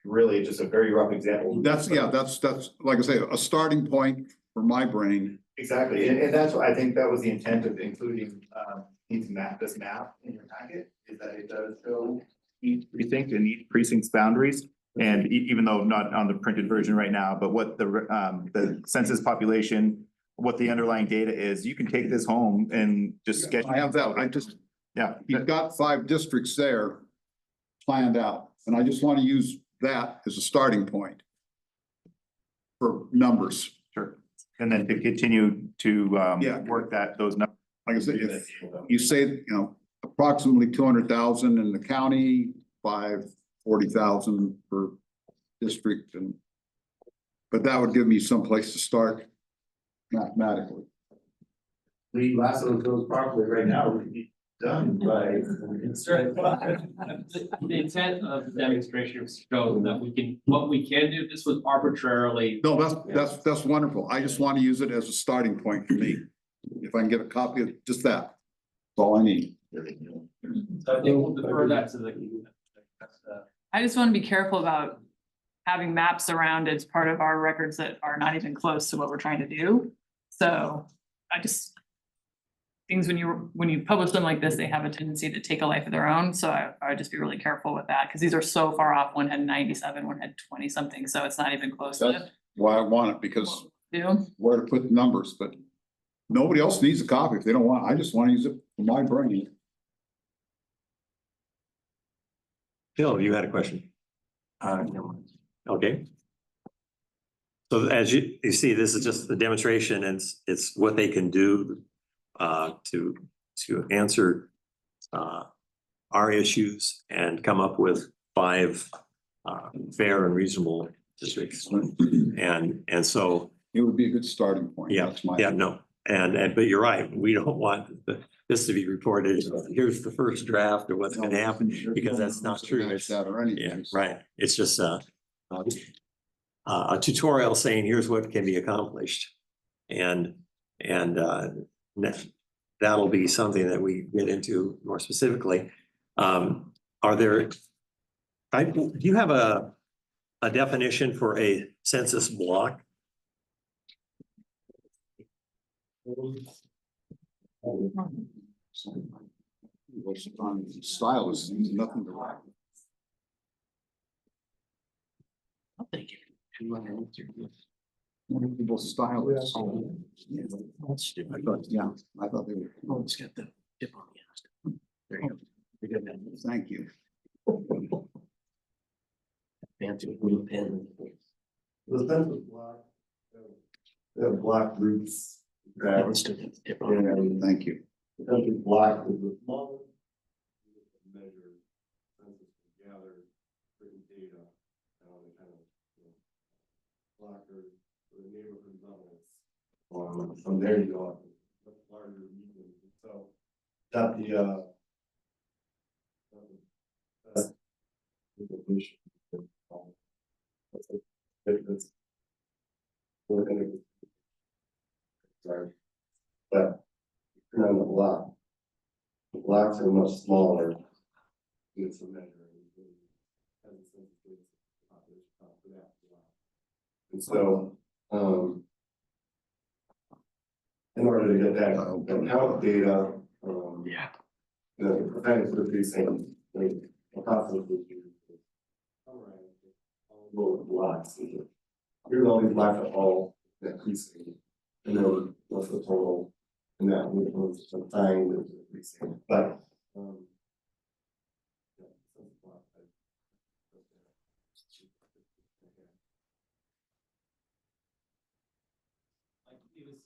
S16: Really just a very rough example.
S6: That's like I say, a starting point for my brain.
S16: Exactly, and that's why I think that was the intent of including, this map in your packet, is that it does show each precinct and each precinct's boundaries. And even though not on the printed version right now, but what the census population, what the underlying data is, you can take this home and just sketch.
S6: I have that,
S16: yeah.
S6: You've got 5 districts there planned out, and I just want to use that as a starting point for numbers.
S16: Sure. And then to continue to work those numbers.
S6: Like I said, if you say, approximately 200,000 in the county, 40,000 per district, but that would give me some place to start mathematically.
S16: The last one goes properly right now, would be done by.
S22: The intent of the demonstration was to show that what we can do, this was arbitrarily.
S6: No, that's wonderful. I just want to use it as a starting point for me. If I can get a copy of just that, that's all I need.
S22: So I think we'll defer that to the.
S3: I just want to be careful about having maps around as part of our records that are not even close to what we're trying to do. So I just, things when you publish them like this, they have a tendency to take a life of their own. So I would just be really careful with that because these are so far off. One had 97, one had 20 something. So it's not even close to it.
S6: Why I want it, because
S3: Do.
S6: where to put the numbers, but nobody else needs a copy if they don't want. I just want to use it for my brain.
S1: Phil, you had a question? Okay. So as you see, this is just the demonstration and it's what they can do to answer our issues and come up with 5 fair and reasonable districts. And so
S6: it would be a good starting point.
S1: Yeah, no. But you're right, we don't want this to be reported, here's the first draft or what's gonna happen, because that's not true. It's right. It's just a tutorial saying, here's what can be accomplished. And that'll be something that we get into more specifically. Do you have a definition for a census block?
S6: Style is nothing to write. Many people's style is. I thought they were. Oh, it's got the tip on the end. There you go. Thank you.
S19: Fancy blue pen. The census block. They have block groups.
S6: Thank you.
S19: The census block is the smallest. Measure census gather certain data. Kind of blockers for the neighborhood levels. From there you go. Much larger region. So got the sorry. But turn on the block. The blocks are much smaller. It's a measure. And so, in order to get that count data, the percentage of precinct, approximately all blocks. Here's all these blocks are all that precinct, and then what's the total, and that was assigned as a precinct, but.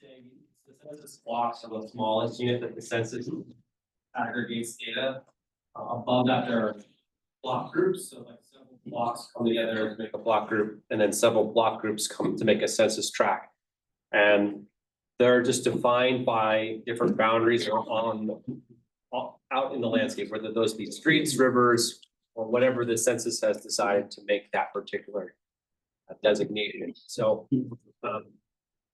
S22: saying the census blocks are the smallest unit that the census aggregates data. Above that, there are block groups, so like several blocks come together to make a block group, and then several block groups come to make a census tract. And they're just defined by different boundaries out in the landscape, whether those be streets, rivers, or whatever the census has decided to make that particular designation. So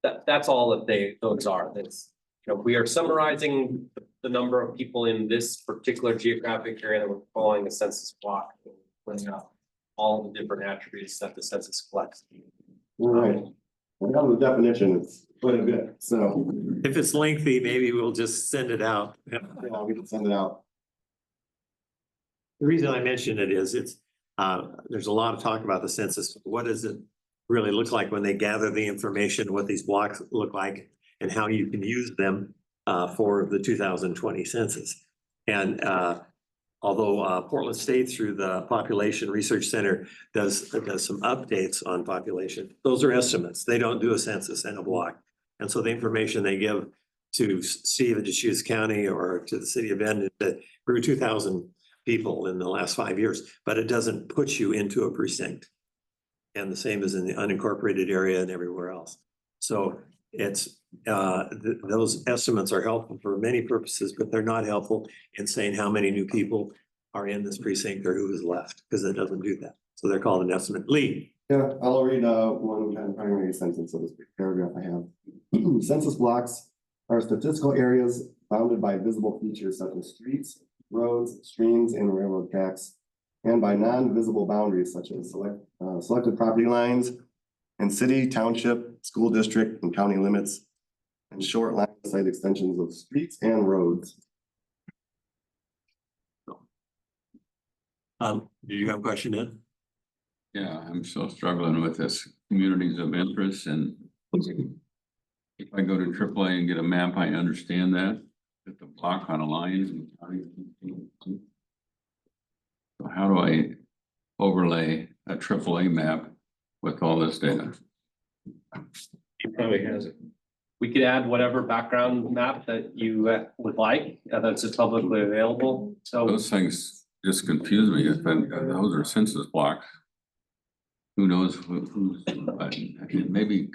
S22: that's all that those are. That's, you know, we are summarizing the number of people in this particular geographic area that we're calling a census block, putting out all the different attributes that the census collects.
S19: Right. We have the definition, it's quite a bit, so.
S1: If it's lengthy, maybe we'll just send it out.
S19: Yeah, we can send it out.
S1: The reason I mention it is there's a lot of talk about the census. What does it really look like when they gather the information, what these blocks look like, and how you can use them for the 2020 census. And although Portland State through the Population Research Center does some updates on population, those are estimates. They don't do a census in a block. And so the information they give to City of Deschutes County or to the city of Bend, that grew 2,000 people in the last 5 years, but it doesn't put you into a precinct. And the same as in the unincorporated area and everywhere else. So it's those estimates are helpful for many purposes, but they're not helpful in saying how many new people are in this precinct or who is left, because it doesn't do that. So they're called an estimate. Lee.
S19: Yeah, I'll read one kind of primary sentence of this paragraph I have. Census blocks are statistical areas bounded by visible features such as streets, roads, streams, and railroad tracks, and by non-visible boundaries such as selected property lines and city, township, school district, and county limits, and short line of sight extensions of streets and roads.
S1: Do you have a question, Ed?
S17: Yeah, I'm still struggling with this communities of interest, and if I go to AAA and get a map, I understand that, the block on a line. So how do I overlay a AAA map with all this data?
S2: He probably has it.
S22: We could add whatever background map that you would like, that's publicly available, so.
S17: Those things just confuse me. If those are census blocks, who knows who's, maybe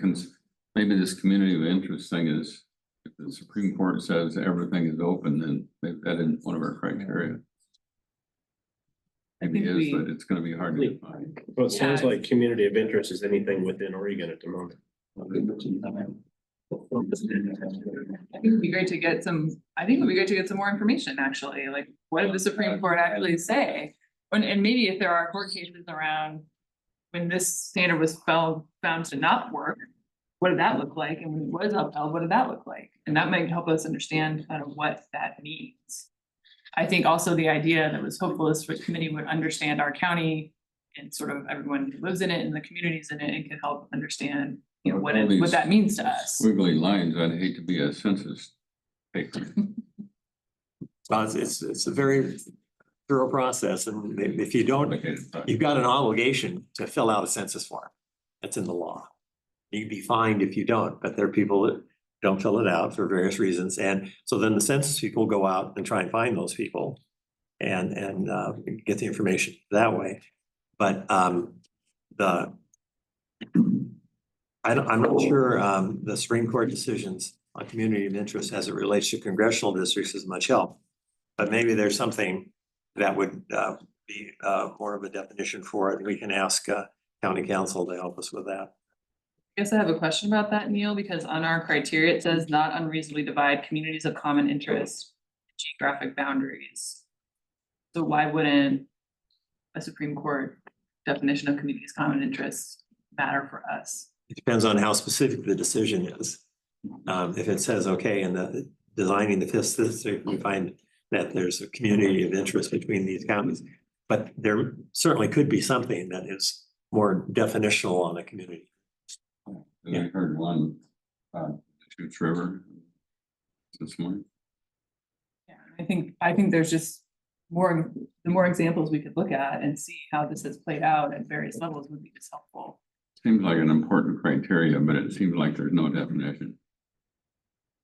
S17: this community of interest thing is, if the Supreme Court says everything is open, then that isn't one of our criteria. Maybe it is, but it's gonna be hard to define.
S2: Well, it sounds like community of interest is anything within Oregon at the moment.
S3: I think it'd be great to get some more information, actually, like what did the Supreme Court actually say? And maybe if there are court cases around when this standard was found to not work, what did that look like? And when it was upheld, what did that look like? And that might help us understand kind of what that means. I think also the idea that was hopeful is for the committee would understand our county and sort of everyone who lives in it and the communities in it, and can help understand, you know, what that means to us.
S17: Wiggly lines, I'd hate to be a census taker.
S1: It's a very thorough process, and if you don't, you've got an obligation to fill out a census form. That's in the law. You'd be fined if you don't, but there are people that don't fill it out for various reasons. And so then the census people go out and try and find those people and get the information that way. But I'm not sure the Supreme Court decisions on community of interest as it relates to congressional districts is much help. But maybe there's something that would be more of a definition for it. We can ask county council to help us with that.
S3: I guess I have a question about that, Neil, because on our criteria, it says not unreasonably divide communities of common interest, geographic boundaries. So why wouldn't a Supreme Court definition of communities of common interest matter for us?
S1: It depends on how specific the decision is. If it says, okay, in the designing the fifth district, we find that there's a community of interest between these counties, but there certainly could be something that is more definitional on a community.
S17: I heard one, Deschutes River this morning.
S3: Yeah, I think there's just the more examples we could look at and see how this has played out at various levels would be just helpful.
S17: Seems like an important criteria, but it seems like there's no definition.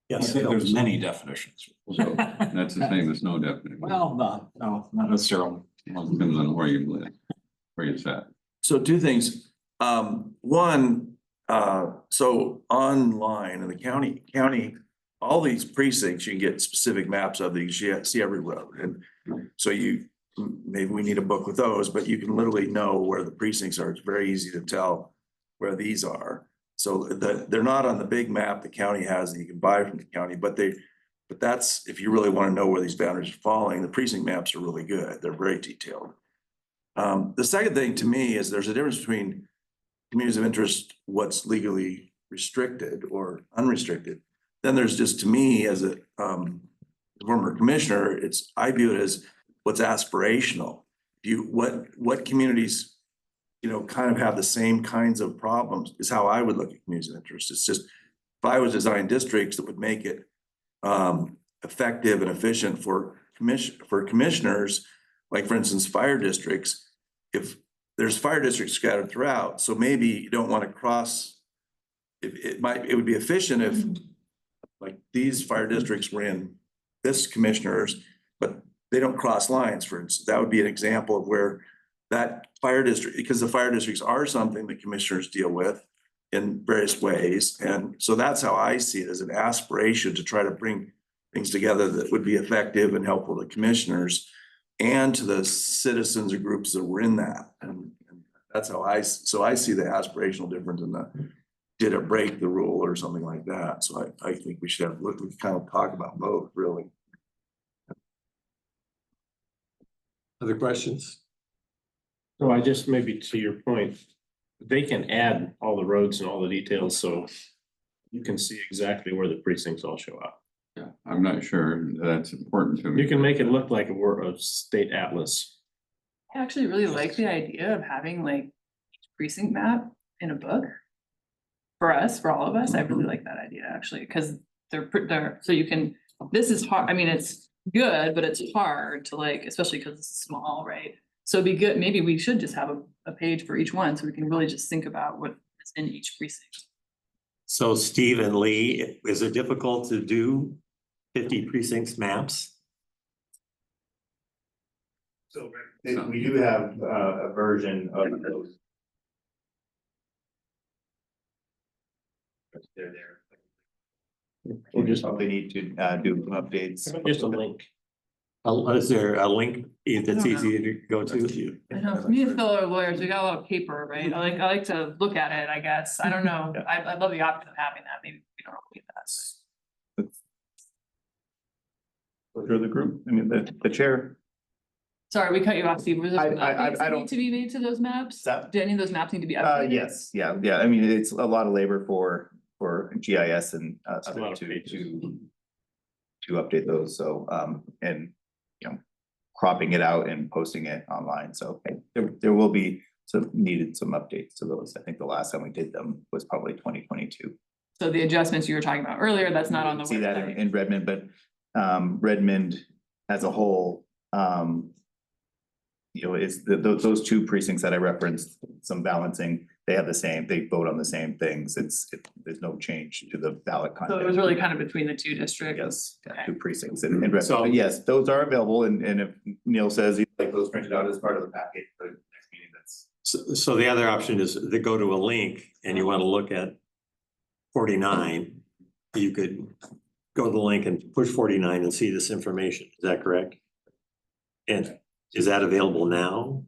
S1: Yes.
S7: There's many definitions.
S17: So that's the same as no definition.
S7: Well, no, not necessarily.
S17: Depends on where you live, where you at.
S5: So two things. One, so online in the county, all these precincts, you can get specific maps of these, you see every road. And so maybe we need a book with those, but you can literally know where the precincts are. It's very easy to tell where these are. So they're not on the big map the county has that you can buy from the county, but that's, if you really want to know where these boundaries are falling, the precinct maps are really good. They're very detailed. The second thing to me is there's a difference between communities of interest, what's legally restricted or unrestricted. Then there's just, to me, as a former commissioner, I view it as what's aspirational. What communities, kind of have the same kinds of problems is how I would look at communities of interest. It's just, if I was designing districts that would make it effective and efficient for commissioners, like for instance, fire districts, if there's fire districts scattered throughout, so maybe you don't want to cross. It would be efficient if like these fire districts were in this commissioners, but they don't cross lines, for instance. That would be an example of where that fire district, because the fire districts are something that commissioners deal with in various ways. And so that's how I see it, as an aspiration to try to bring things together that would be effective and helpful to commissioners and to the citizens or groups that were in that. And that's how I see the aspirational difference in did it break the rule or something like that. So I think we should we kind of talk about both, really.
S1: Other questions?
S2: So I just, maybe to your point, they can add all the roads and all the details, so you can see exactly where the precincts all show up.
S17: Yeah, I'm not sure that's important to me.
S2: You can make it look like a state atlas.
S3: I actually really like the idea of having like each precinct map in a book. For us, for all of us, I really like that idea actually, because they're, so you can, this is hard, I mean, it's good, but it's hard to like, especially because it's small, right? So it'd be good, maybe we should just have a page for each one, so we can really just think about what is in each precinct.
S1: So Steve and Lee, is it difficult to do 50 precincts maps?
S16: So we do have a version of those. They're there.
S2: We'll just
S16: probably need to do updates.
S2: Just a link.
S1: Is there a link that's easy to go to?
S3: I know, me and Phil are lawyers, we got a lot of paper, right? I like to look at it, I guess. I don't know. I love the option of having that. Maybe we don't need that.
S16: Through the group, I mean, the chair.
S3: Sorry, we cut you off, Steve. Was there
S16: I
S3: updates
S16: don't-
S3: need to be made to those maps?
S16: That-
S3: Do any of those maps need to be updated?
S16: Yes, yeah, I mean, it's a lot of labor for GIS and
S2: a lot of
S16: to update those, so and cropping it out and posting it online, so there will be needed some updates to those. I think the last time we did them was probably 2022.
S3: So the adjustments you were talking about earlier, that's not on the
S16: See that
S3: website.
S16: in Redmond, but Redmond as a whole, is those two precincts that I referenced, some balancing, they have they vote on the same things. There's no change to the ballot
S3: So
S16: content.
S3: it was really kind of between the two districts.
S16: Yes,
S3: Okay.
S16: two precincts in Redmond.
S1: So-
S16: But yes, those are available, and if Neil says he'd like those printed out as part of the packet for the next meeting, that's.
S1: So the other option is to go to a link and you want to look at 49, you could go to the link and push 49 and see this information. Is that correct? And is that available now?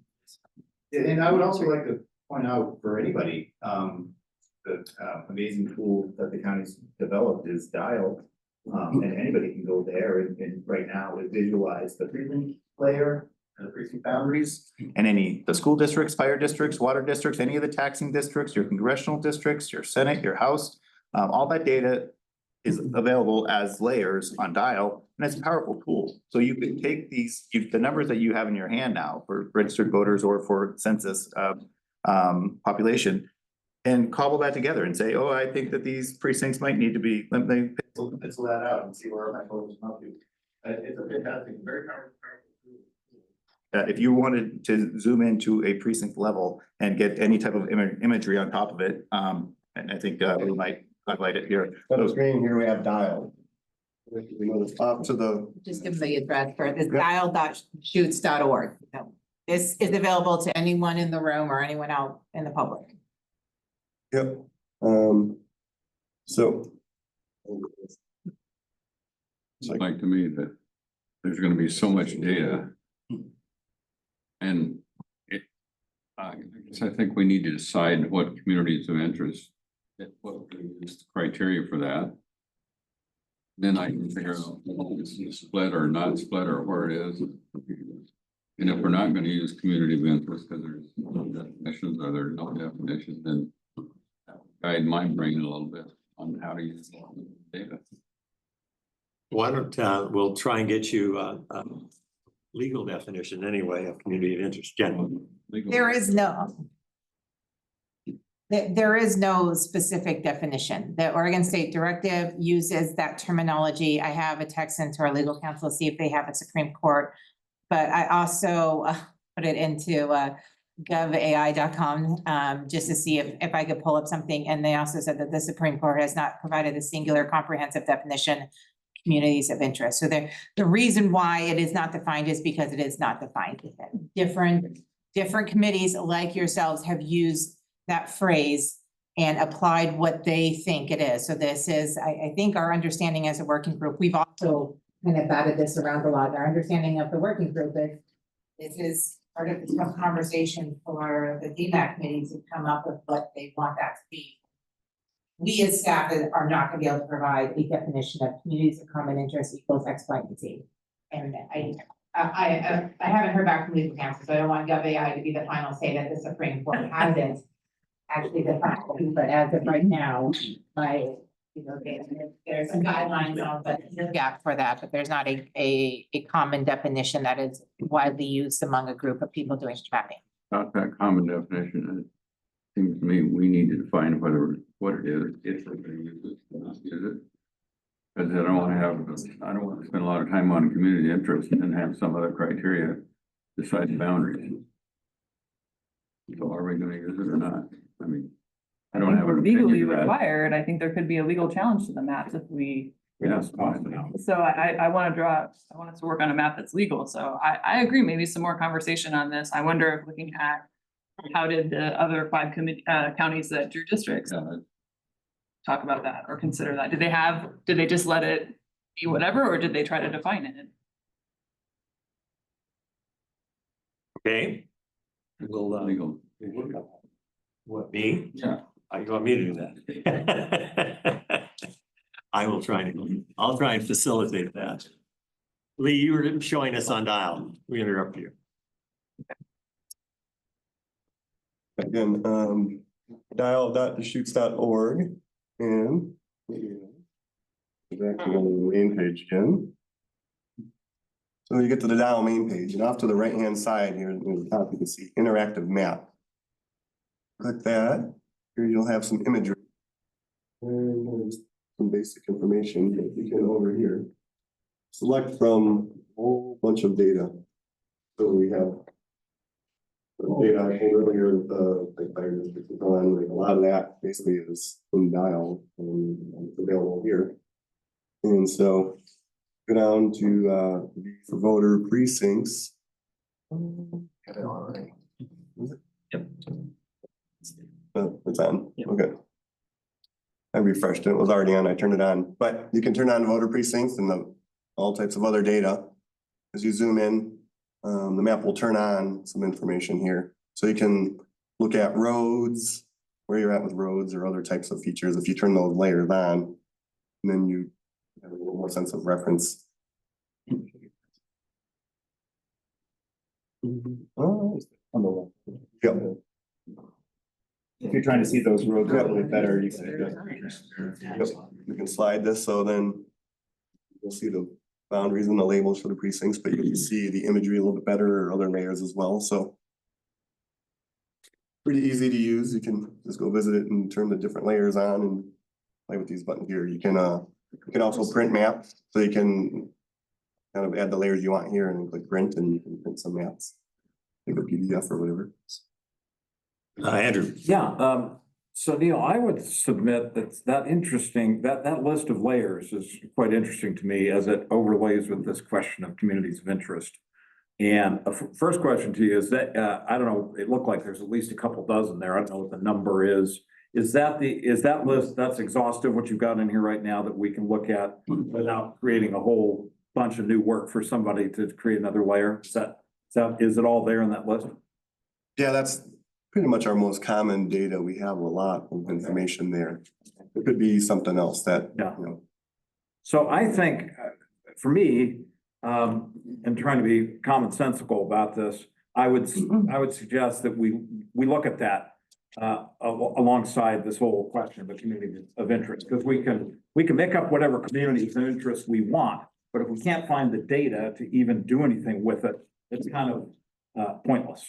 S16: And I would also like to point out for anybody, the amazing tool that the county's developed is Dial. And anybody can go there and right now visualize the precinct layer and the precinct boundaries. And the school districts, fire districts, water districts, any of the taxing districts, your congressional districts, your Senate, your House, all that data is available as layers on Dial, and it's a powerful tool. So you can take the numbers that you have in your hand now for registered voters or for census population, and cobble that together and say, oh, I think that these precincts might need to be, let me pencil that out and see where my voters come up to. It's a fantastic, very powerful tool. If you wanted to zoom into a precinct level and get any type of imagery on top of it, and I think we might highlight it here.
S19: On the screen here, we have Dial. We know this off to the,
S4: Just give them the address for this dial.shoots.org. This is available to anyone in the room or anyone out in the public.
S19: yep, so.
S8: It's like to me that there's gonna be so much data. And it, I guess I think we need to decide what communities of interest, what is the criteria for that. Then I can figure out if it's split or not split or where it is. And if we're not gonna use community of interest because there's no definitions or there's no definitions, then guide my brain a little bit on how to use data.
S1: Why don't, we'll try and get you a legal definition anyway of community of interest generally.
S4: There is no specific definition. The Oregon State Directive uses that terminology. I have a text into our legal counsel to see if they have a Supreme Court. But I also put it into govai.com just to see if I could pull up something. And they also said that the Supreme Court has not provided a singular comprehensive definition communities of interest. So the reason why it is not defined is because it is not defined. Different committees like yourselves have used that phrase and applied what they think it is. So this is, I think our understanding as a working group, we've also kind of batted this around a lot. Our understanding of the working group is this is part of the tough conversation for the DMAC committees to come up with what they want that to be. We as staff are not gonna be able to provide a definition of communities of common interest equals X, Y, and Z. And I haven't heard back from legal counsel, so I don't want GovAI to be the final say that the Supreme Court hasn't actually defined, but as of right now, there's some guidelines on, but there's a gap for that, but there's not a common definition that is widely used among a group of people doing mapping.
S8: About that common definition, it seems to me we need to define what it is, if we're gonna use it, not use it. Because I don't want to spend a lot of time on community interest and then have some other criteria decide the boundaries. So are we gonna use it or not? I mean, I don't have.
S3: We're
S8: an
S3: legally
S8: opinion to that.
S3: required. I think there could be a legal challenge to the maps if we.
S8: Yes, possibly.
S3: So I want us to work on a map that's legal. So I agree, maybe some more conversation on this. I wonder if looking at how did the other 5 counties that drew districts talk about that or consider that? Did they just let it be whatever, or did they try to define it?
S1: Okay. We'll,
S8: Legal.
S1: what, me?
S8: Yeah.
S1: You want me to do that? I'll try and facilitate that. Lee, you were showing us on dial. We interrupt you.
S19: again, dial.deschutes.org and back to the main page again. So you get to the dial main page and off to the right-hand side here, near the top, you can see interactive map. Click that, here you'll have some imagery. And there's some basic information that you can over here. Select from a whole bunch of data. So we have data I came earlier, like fire districts and so on, like a lot of that basically is in dial and it's available here. And so go down to for voter precincts. Got it already.
S22: Yep.
S19: It's on, okay. I refreshed it, it was already on, I turned it on, but you can turn on voter precincts and all types of other data. As you zoom in, the map will turn on some information here. So you can look at roads, where you're at with roads or other types of features. If you turn those layers on, and then you have a little more sense of reference. Yep.
S16: If you're trying to see those roads a little bit better, you can
S19: Yep. You can slide this, so then you'll see the boundaries and the labels for the precincts, but you can see the imagery a little bit better or other layers as well, so. Pretty easy to use. You can just go visit it and turn the different layers on and play with these buttons here. You can also print maps, so you can kind of add the layers you want here and then click print and you can print some maps. Like a PDF or whatever.
S1: Andrew.
S7: Yeah, So Neil, I would submit that interesting, that list of layers is quite interesting to me as it overlays with this question of communities of interest. And a first question to you is that, I don't know, it looked like there's at least a couple dozen there. I don't know what the number is. Is that list, that's exhaustive, what you've got in here right now that we can look at without creating a whole bunch of new work for somebody to create another layer? Is it all there in that list?
S19: Yeah, that's pretty much our most common data. We have a lot of information there. It could be something else that, you know.
S7: So I think, for me, and trying to be commonsensical about this, I would suggest that we look at that alongside this whole question of a community of interest, because we can make up whatever communities of interest we want, but if we can't find the data to even do anything with it, it's kind of pointless.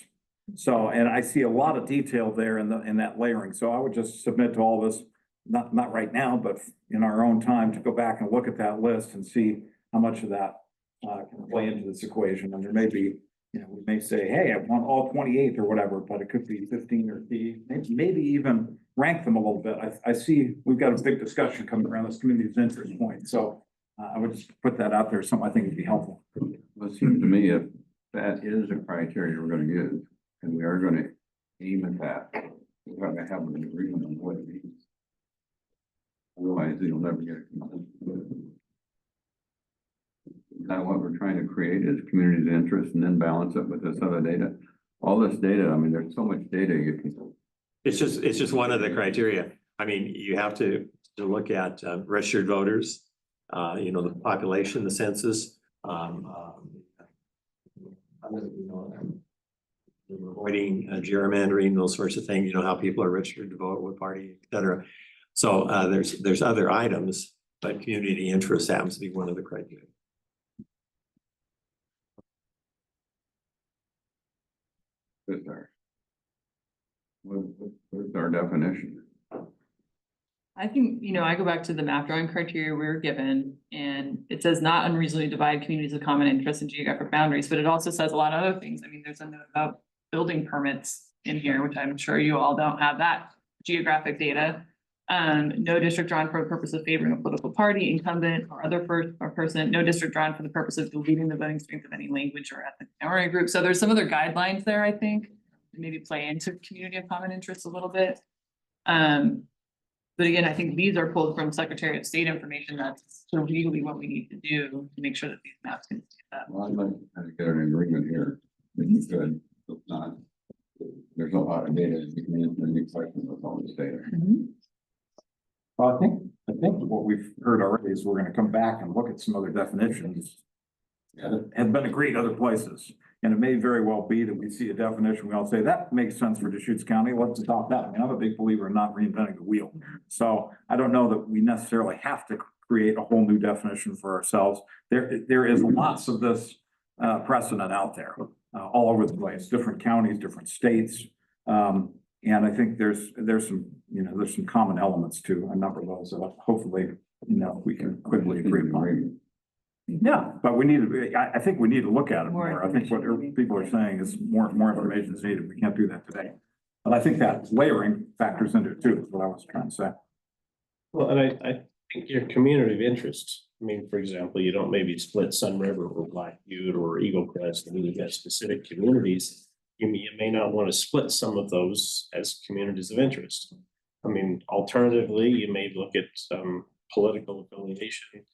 S7: So, and I see a lot of detail there in that layering. So I would just submit to all of us, not right now, but in our own time, to go back and look at that list and see how much of that can play into this equation. And there may be, we may say, hey, I want all 28 or whatever, but it could be 15 or maybe even rank them a little bit. I see we've got a big discussion coming around this community of interest point. So I would just put that out there. Something I think would be helpful.
S8: Well, it seems to me if that is a criteria we're gonna use, and we are gonna aim at that, we're gonna have an agreement on what it means. Otherwise, you'll never get it. Now, what we're trying to create is communities of interest and then balance it with this other data. All this data, I mean, there's so much data you can.
S1: It's just one of the criteria. I mean, you have to look at registered voters, the population, the census, avoiding gerrymandering, those sorts of things, how people are registered to vote, what party, et cetera. So there's other items, but community interest happens to be one of the criteria.
S8: What's our definition?
S3: I think, I go back to the map drawing criteria we were given, and it says not unreasonably divide communities of common interest and geographic boundaries, but it also says a lot of other things. I mean, there's a note about building permits in here, which I'm sure you all don't have that geographic data. No district drawn for the purpose of favoring a political party, incumbent, or other person, no district drawn for the purpose of deleting the voting strength of any language or ethnic minority group. So there's some other guidelines there, I think, that maybe play into community of common interest a little bit. But again, I think these are pulled from Secretary of State information. That's sort of legally what we need to do to make sure that these maps can see that.
S8: Well, I'd like to kind of get an agreement here. If you could, if not, there's a lot of data. You can answer any questions with all this data.
S7: Well, I think what we've heard already is we're gonna come back and look at some other definitions that have been agreed other places. And it may very well be that we see a definition, we all say, that makes sense for Deschutes County, let's adopt that. I mean, I'm a big believer in not reinventing the wheel. So I don't know that we necessarily have to create a whole new definition for ourselves. There is lots of this precedent out there, all over the place, different counties, different states. And I think there's some common elements to a number of those that hopefully, we can quickly agree upon. Yeah, but I think we need to look at it more. I think what people are saying is more information is needed. We can't do that today. But I think that layering factors into it too, is what I was trying to say.
S2: Well, and I think your community of interest, I mean, for example, you don't maybe split Sun River or Black Butte or Eagle Crest, and you got specific communities. You may not want to split some of those as communities of interest. I mean, alternatively, you may look at some political affiliation.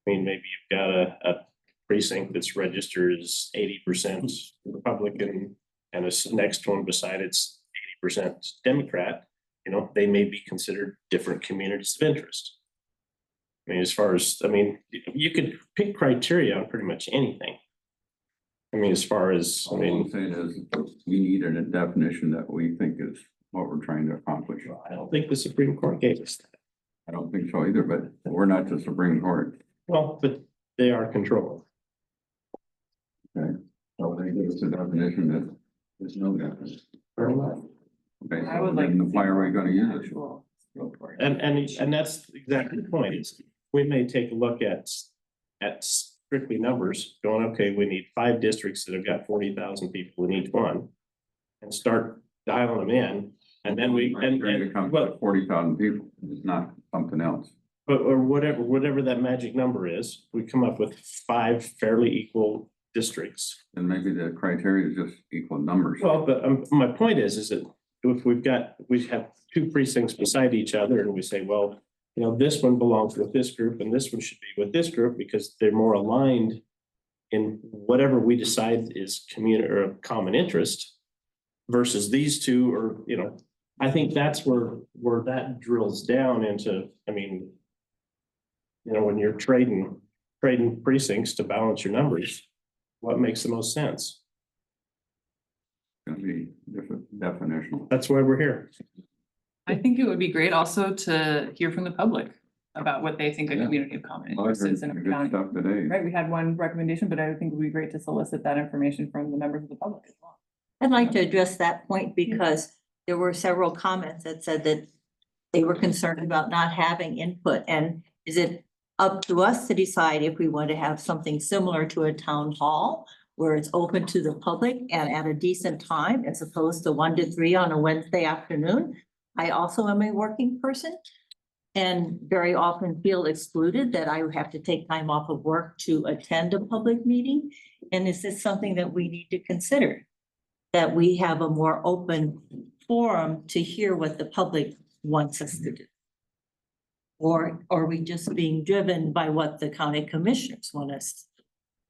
S2: I mean, maybe you've got a precinct that's registered as 80% Republican and a next one beside it's 80% Democrat. They may be considered different communities of interest. I mean, you could pick criteria on pretty much anything. I mean,
S8: All I'm saying is we need a definition that we think is what we're trying to accomplish.
S2: I don't think the Supreme Court gave us that.
S8: I don't think so either, but we're not the Supreme Court.
S2: Well, but they are controlling.
S8: Okay, so they give us a definition that there's no definition. Okay,
S3: I
S8: so
S3: would like
S8: then why are we gonna use it?
S2: And that's exactly the point is we may take a look at strictly numbers going, okay, we need 5 districts that have got 40,000 people in each one and start dialing them in. And then we,
S8: Trying to come
S2: well,
S8: to 40,000 people, it's not something else.
S2: but, or whatever that magic number is, we come up with 5 fairly equal districts.
S8: And maybe the criteria is just equal numbers.
S2: Well, but my point is that if we have 2 precincts beside each other and we say, well, you know, this one belongs with this group and this one should be with this group because they're more aligned in whatever we decide is community or a common interest versus these 2, or, you know, I think that's where that drills down into, I mean, you know, when you're trading precincts to balance your numbers, what makes the most sense?
S8: Gonna be different definitional.
S2: That's why we're here.
S3: I think it would be great also to hear from the public about what they think a
S8: Yeah.
S3: community of common
S8: Well, I
S3: interest is in
S8: heard
S3: a
S8: good
S3: county.
S8: stuff today.
S3: Right, we had one recommendation, but I would think it would be great to solicit that information from the members of the public as well.
S20: I'd like to address that point because there were several comments that said that they were concerned about not having input. And is it up to us to decide if we want to have something similar to a town hall where it's open to the public and at a decent time as opposed to 1 to 3 on a Wednesday afternoon? I also am a working person and very often feel excluded that I have to take time off of work to attend a public meeting. And is this something that we need to consider? That we have a more open forum to hear what the public wants us to do? Or are we just being driven by what the county commissioners want us to do?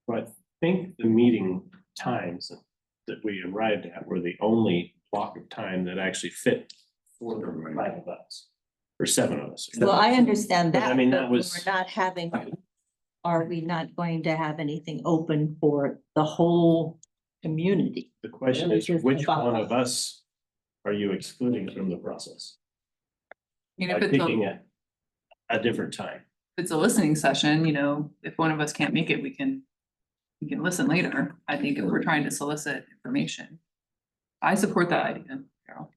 S2: But I think the meeting times that we arrived at were the only block of time that actually fit for the 5 of us, or 7 of us.
S20: Well, I understand
S2: But I
S20: that,
S2: mean,
S20: but
S2: that
S20: we're
S2: was,
S20: not having, are we not going to have anything open for the whole community?
S2: the question is, which one of us are you excluding from the process?
S3: You know,
S2: By
S3: if it's
S2: picking
S3: a,
S2: a different time.
S3: if it's a listening session, you know, if one of us can't make it, we can listen later. I think if we're trying to solicit information. I support that idea, Carol.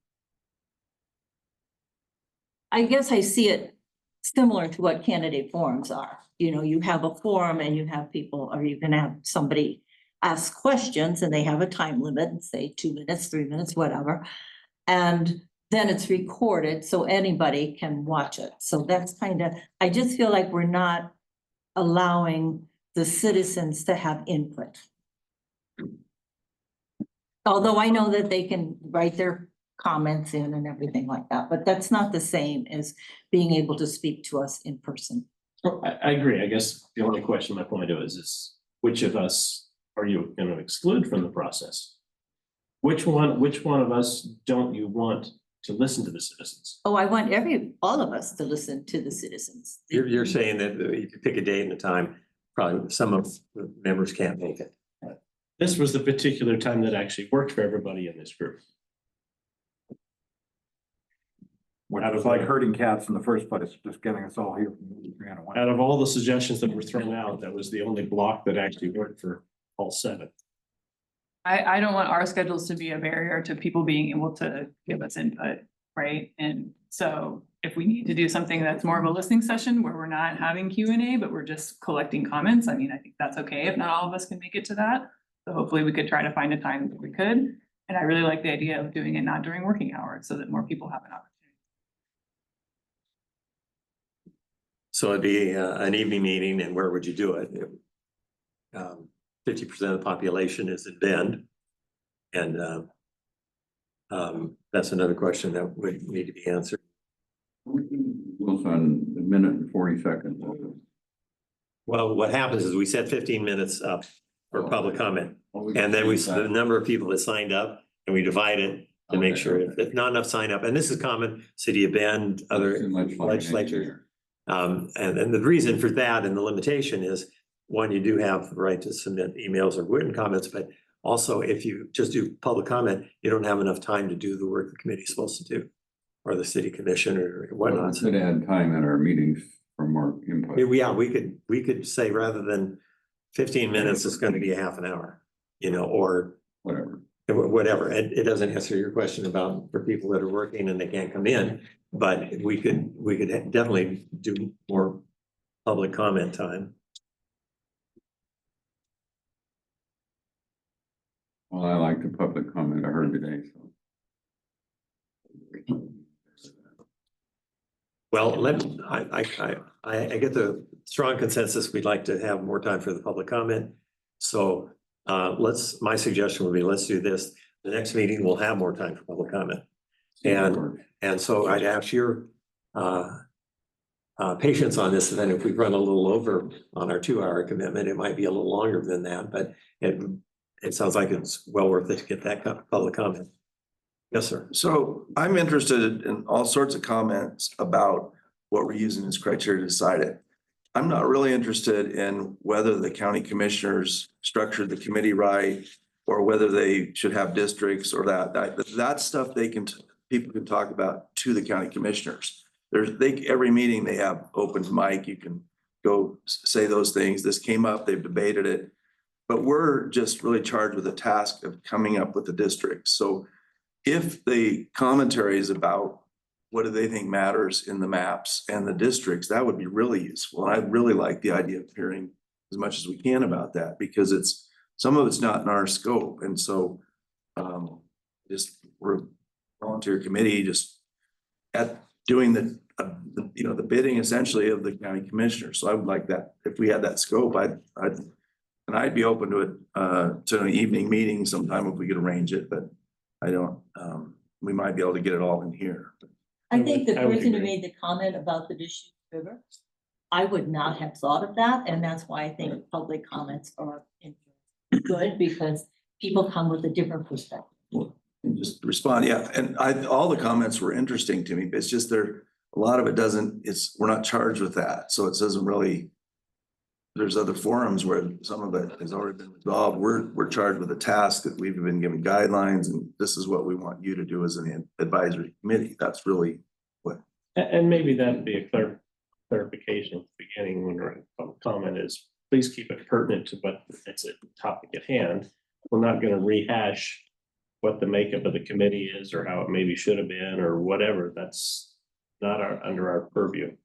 S20: I guess I see it similar to what candidate forums are. You know, you have a forum and you have people, or you can have somebody ask questions and they have a time limit, say 2 minutes, 3 minutes, whatever. And then it's recorded so anybody can watch it. So that's kind of, I just feel like we're not allowing the citizens to have input. Although I know that they can write their comments in and everything like that, but that's not the same as being able to speak to us in person.
S2: Oh, I agree. I guess the only question my point is which of us are you going to exclude from the process? Which one of us don't you want to listen to the citizens?
S20: Oh, I want all of us to listen to the citizens.
S1: You're saying that if you pick a date and a time, probably some of the members can't make it.
S2: This was the particular time that actually worked for everybody in this group.
S7: Which was like herding cats in the first place, just getting us all here.
S2: Out of all the suggestions that were thrown out, that was the only block that actually worked for all 7.
S3: I don't want our schedules to be a barrier to people being able to give us input, right? And so if we need to do something that's more of a listening session where we're not having Q&A, but we're just collecting comments, I mean, I think that's okay if not all of us can make it to that. So hopefully we could try to find a time that we could. And I really like the idea of doing it not during working hours so that more people have an opportunity.
S1: So it'd be an evening meeting, and where would you do it? 50% of the population is in Bend. And that's another question that would need to be answered.
S8: Was on a minute and 40 seconds.
S1: Well, what happens is we set 15 minutes up for public comment. And then the number of people that signed up, and we divide it to make sure if not enough sign up, and this is common, City of Bend, other legislatures. And the reason for that and the limitation is, one, you do have the right to submit emails or written comments, but also if you just do public comment, you don't have enough time to do the work the committee is supposed to do, or the city commission or whatnot.
S8: We could add time at our meetings for more input.
S1: Yeah, we could say rather than 15 minutes, it's going to be a half an hour, you know, or whatever. It doesn't answer your question about for people that are working and they can't come in, but we could definitely do more public comment time.
S8: Well, I like the public comment I heard today, so.
S1: Well, I get the strong consensus. We'd like to have more time for the public comment. So my suggestion would be, let's do this. The next meeting, we'll have more time for public comment. And so I'd ask your patience on this, and then if we run a little over on our 2-hour commitment, it might be a little longer than that, but it sounds like it's well worth it to get that public comment. Yes, sir.
S5: So I'm interested in all sorts of comments about what we're using as criteria to decide it. I'm not really interested in whether the county commissioners structured the committee right, or whether they should have districts or that stuff people can talk about to the county commissioners. Every meeting they have open mic, you can go say those things. This came up, they've debated it, but we're just really charged with the task of coming up with the districts. So if the commentary is about what do they think matters in the maps and the districts, that would be really useful. And I'd really like the idea of hearing as much as we can about that, because some of it's not in our scope. And so we're a volunteer committee just at doing the bidding essentially of the county commissioner. So I would like that, if we had that scope, I'd be open to it to an evening meeting sometime if we could arrange it, but I don't, we might be able to get it all in here.
S20: I think the
S2: I would
S20: person who
S2: agree.
S20: made the comment about the Deschutes River, I would not have thought of that, and that's why I think public comments are good, because people come with a different perspective.
S5: And just respond, yeah, and all the comments were interesting to me, but it's just a lot of it we're not charged with that, so it doesn't really. There's other forums where some of it has already been resolved. We're charged with a task that we've been given guidelines, and this is what we want you to do as an advisory committee. That's really what.
S2: And maybe that'd be a clarification at the beginning when our public comment is, please keep it pertinent to what it's a topic at hand. We're not going to rehash what the makeup of the committee is or how it maybe should have been or whatever. That's not under our purview.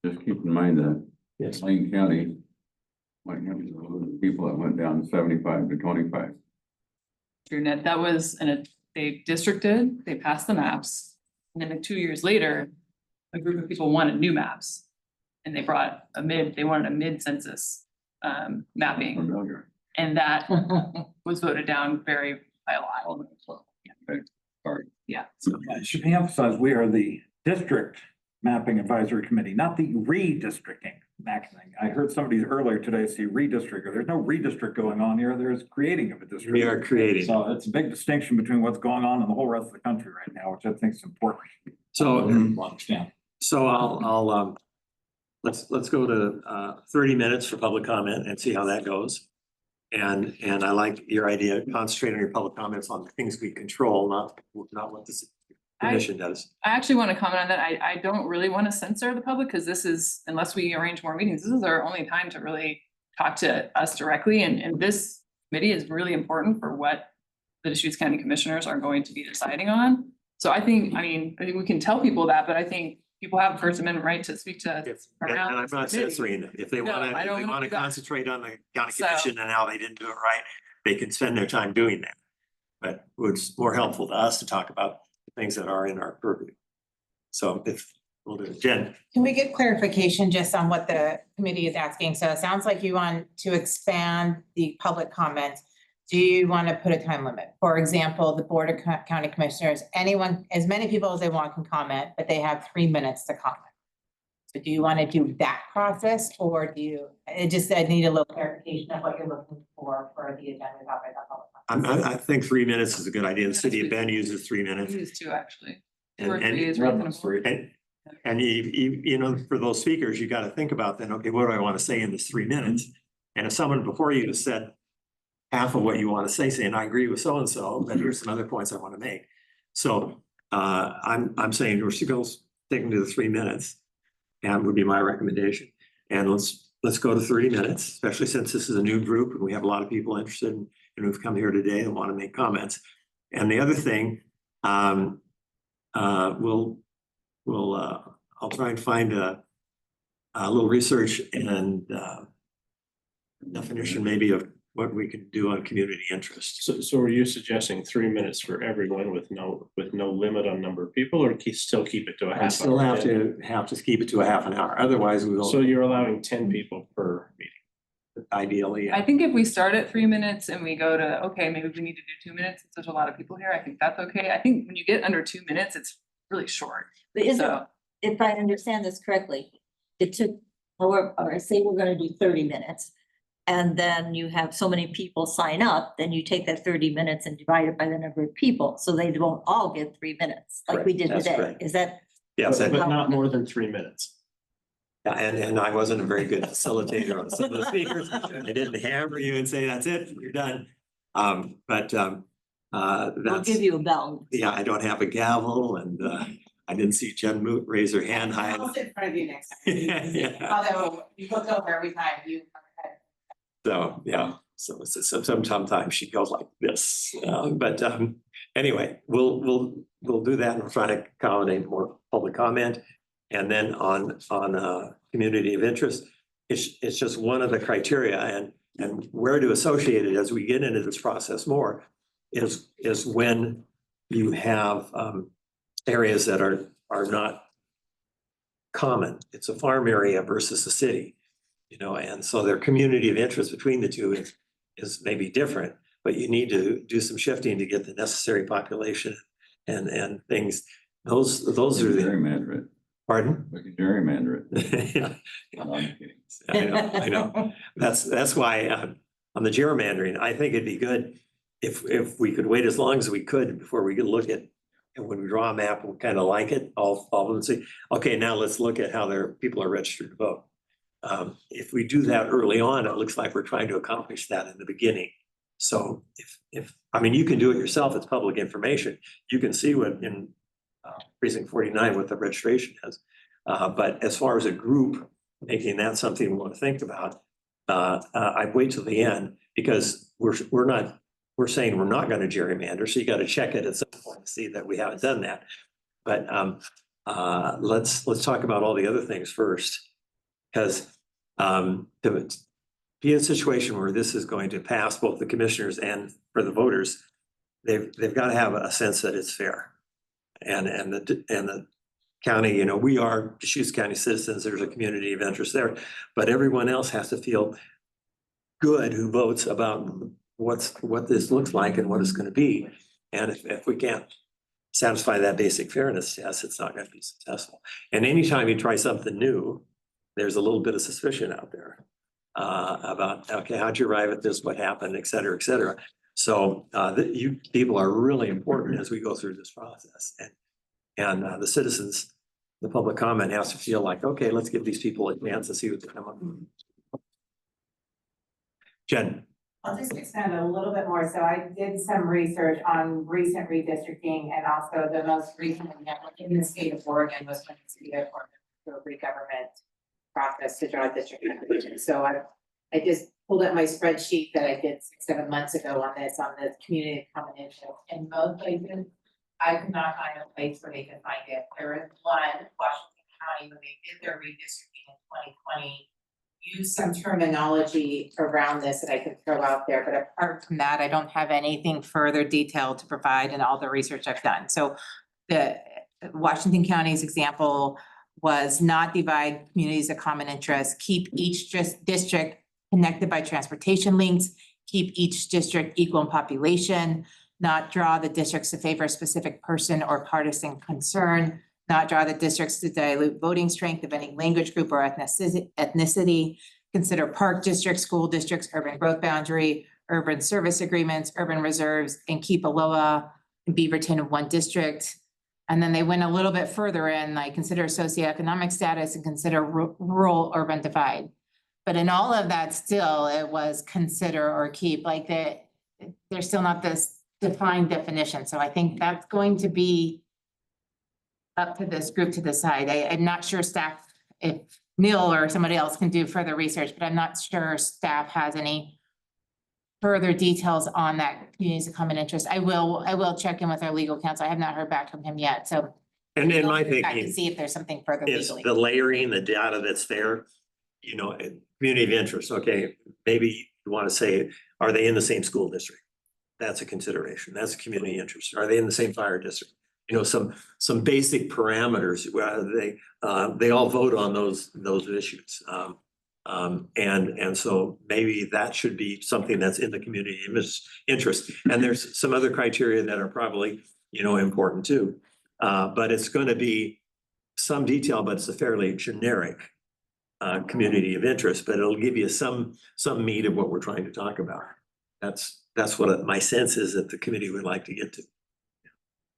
S8: Just keep in mind that
S2: Yes.
S8: Lane County might have people that went down 75 to 25.
S3: True, Ned, that was, they districted, they passed the maps, and then 2 years later, a group of people wanted new maps. And they brought they wanted a mid-census mapping,
S8: Familiar.
S3: and that was voted down by a lot.
S8: Sorry.
S3: Yeah.
S7: It should be emphasized, we are the district mapping advisory committee, not the redistricting mapping. I heard somebody earlier today say redistrict. There's no redistrict going on here. There's creating of a district.
S1: We are creating.
S7: So it's a big distinction between what's going on in the whole rest of the country right now, which I think is important.
S1: So,
S7: To understand.
S1: so I'll let's go to 30 minutes for public comment and see how that goes. And I like your idea, concentrate on your public comments on the things we control, not what the commission does.
S3: I actually want to comment on that. I don't really want to censor the public, because this is, unless we arrange more meetings, this is our only time to really talk to us directly. And this committee is really important for what the Deschutes County Commissioners are going to be deciding on. So I think we can tell people that, but I think people have a First Amendment right to speak to.
S1: And I'm not censoring them. If they want to concentrate on the county commission and how they didn't do it right, they can spend their time doing that. But it's more helpful to us to talk about the things that are in our purview. So if we'll do it. Jen.
S4: Can we get clarification just on what the committee is asking? So it sounds like you want to expand the public comments. Do you want to put a time limit? For example, the Board of County Commissioners, anyone, as many people as they want can comment, but they have 3 minutes to comment. So do you want to do that process, or do you, I need a little clarification of what you're looking for the agenda topic of public comment.
S1: I think 3 minutes is a good idea. The city of Bend uses 3 minutes.
S3: We use 2 actually.
S1: And-
S3: 2 or 3
S1: and-
S3: is reasonable.
S1: And you know, for those speakers, you got to think about then, okay, what do I want to say in this 3 minutes? And if someone before you has said half of what you want to say, saying, I agree with so-and-so, but here's some other points I want to make. So I'm saying we're still sticking to the 3 minutes, and would be my recommendation. And let's go to 30 minutes, especially since this is a new group and we have a lot of people interested and who've come here today and want to make comments. And the other thing, I'll try and find a little research and definition maybe of what we can do on community interest.
S2: So are you suggesting 3 minutes for everyone with no limit on number of people, or still keep it to a half hour?
S1: I still have to keep it to a half an hour, otherwise we will.
S2: So you're allowing 10 people per meeting?
S1: Ideally,
S3: I think if we start at 3 minutes and we go to, okay, maybe we need to do 2 minutes, since there's a lot of people here, I think that's okay. I think when you get under 2 minutes, it's really short.
S20: But is it,
S3: So,
S20: if I understand this correctly, it took, or say we're gonna do 30 minutes. And then you have so many people sign up, then you take that 30 minutes and divide it by the number of people, so they won't all get 3 minutes, like we did
S1: Correct. That's
S20: today.
S1: correct.
S20: Is that?
S1: yes,
S2: But not more than 3 minutes.
S1: yeah, and I wasn't a very good facilitator on some of the speakers. I didn't hammer you and say, that's it, you're done.
S20: We'll
S1: That's,
S20: give you a bell.
S1: yeah, I don't have a gavel and I didn't see Jen Moot raise her hand high.
S4: I'll sit in front of you next time.
S1: Yeah.
S4: Although you look over every time you.
S1: So, yeah, so sometimes she goes like this, but anyway, we'll do that and we'll try to accommodate more public comment. And then on community of interest, it's just one of the criteria and where to associate it as we get into this process more is when you have areas that are not common. It's a farm area versus a city, you know, and so their community of interest between the two is maybe different, but you need to do some shifting to get the necessary population and things. Those are the.
S8: Gerrymander it.
S1: Pardon?
S8: We can gerrymander it.
S1: Yeah.
S8: No, I'm kidding.
S1: I know. That's why on the gerrymandering, I think it'd be good if we could wait as long as we could before we could look at, and when we draw a map, we kind of like it, all of them, and say, okay, now let's look at how their people are registered to vote. If we do that early on, it looks like we're trying to accomplish that in the beginning. So I mean, you can do it yourself, it's public information. You can see what in precinct 49, what the registration is. But as far as a group, making that something we want to think about, I'd wait till the end because we're saying we're not going to gerrymander. So you got to check it at some point to see that we haven't done that. But let's talk about all the other things first. Because to be in a situation where this is going to pass both the commissioners and for the voters, they've got to have a sense that it's fair. And the county, you know, we are Deschutes County citizens, there's a community of interest there, but everyone else has to feel good who votes about what this looks like and what it's going to be. And if we can't satisfy that basic fairness test, it's not going to be successful. And anytime you try something new, there's a little bit of suspicion out there about, okay, how'd you arrive at this, what happened, et cetera, et cetera. So you people are really important as we go through this process. And the citizens, the public comment has to feel like, okay, let's give these people a chance to see what they come up with. Jen.
S4: I'll just expand a little bit more. So I did some research on recent redistricting and also the most recent example in the state of Oregon was when the city of Oregon through a government process to draw district division. So I just pulled up my spreadsheet that I did 6-7 months ago on this, on the community common interest. In most places, I could not find a place where they could find it. There is one, Washington County, when they did their redistricting in 2020, used some terminology around this that I could throw out there. But apart from that, I don't have anything further detailed to provide in all the research I've done. So the Washington County's example was not divide communities of common interest, keep each district connected by transportation links, keep each district equal in population, not draw the districts to favor a specific person or partisan concern, not draw the districts to dilute voting strength of any language group or ethnicity, consider park districts, school districts, urban growth boundary, urban service agreements, urban reserves, and keep Aloha and Beaverton in one district. And then they went a little bit further in, like consider socioeconomic status and consider rural urban divide. But in all of that, still, it was consider or keep, like there's still not this defined definition. So I think that's going to be up to this group to decide. I'm not sure staff, if Neil or somebody else can do further research, but I'm not sure staff has any further details on that communities of common interest. I will check in with our legal counsel. I have not heard back from him yet, so.
S1: And in my
S4: I can
S1: thinking
S4: see if there's something further
S1: is
S4: legally.
S1: the layering, the data that's there you know, community of interest, okay, maybe you want to say, are they in the same school district? That's a consideration. That's a community interest. Are they in the same fire district? You know, some basic parameters, they all vote on those issues. And so maybe that should be something that's in the community interest. And there's some other criteria that are probably, you know, important too. But it's going to be some detail, but it's a fairly generic community of interest, but it'll give you some meat of what we're trying to talk about. That's what my sense is that the committee would like to get to.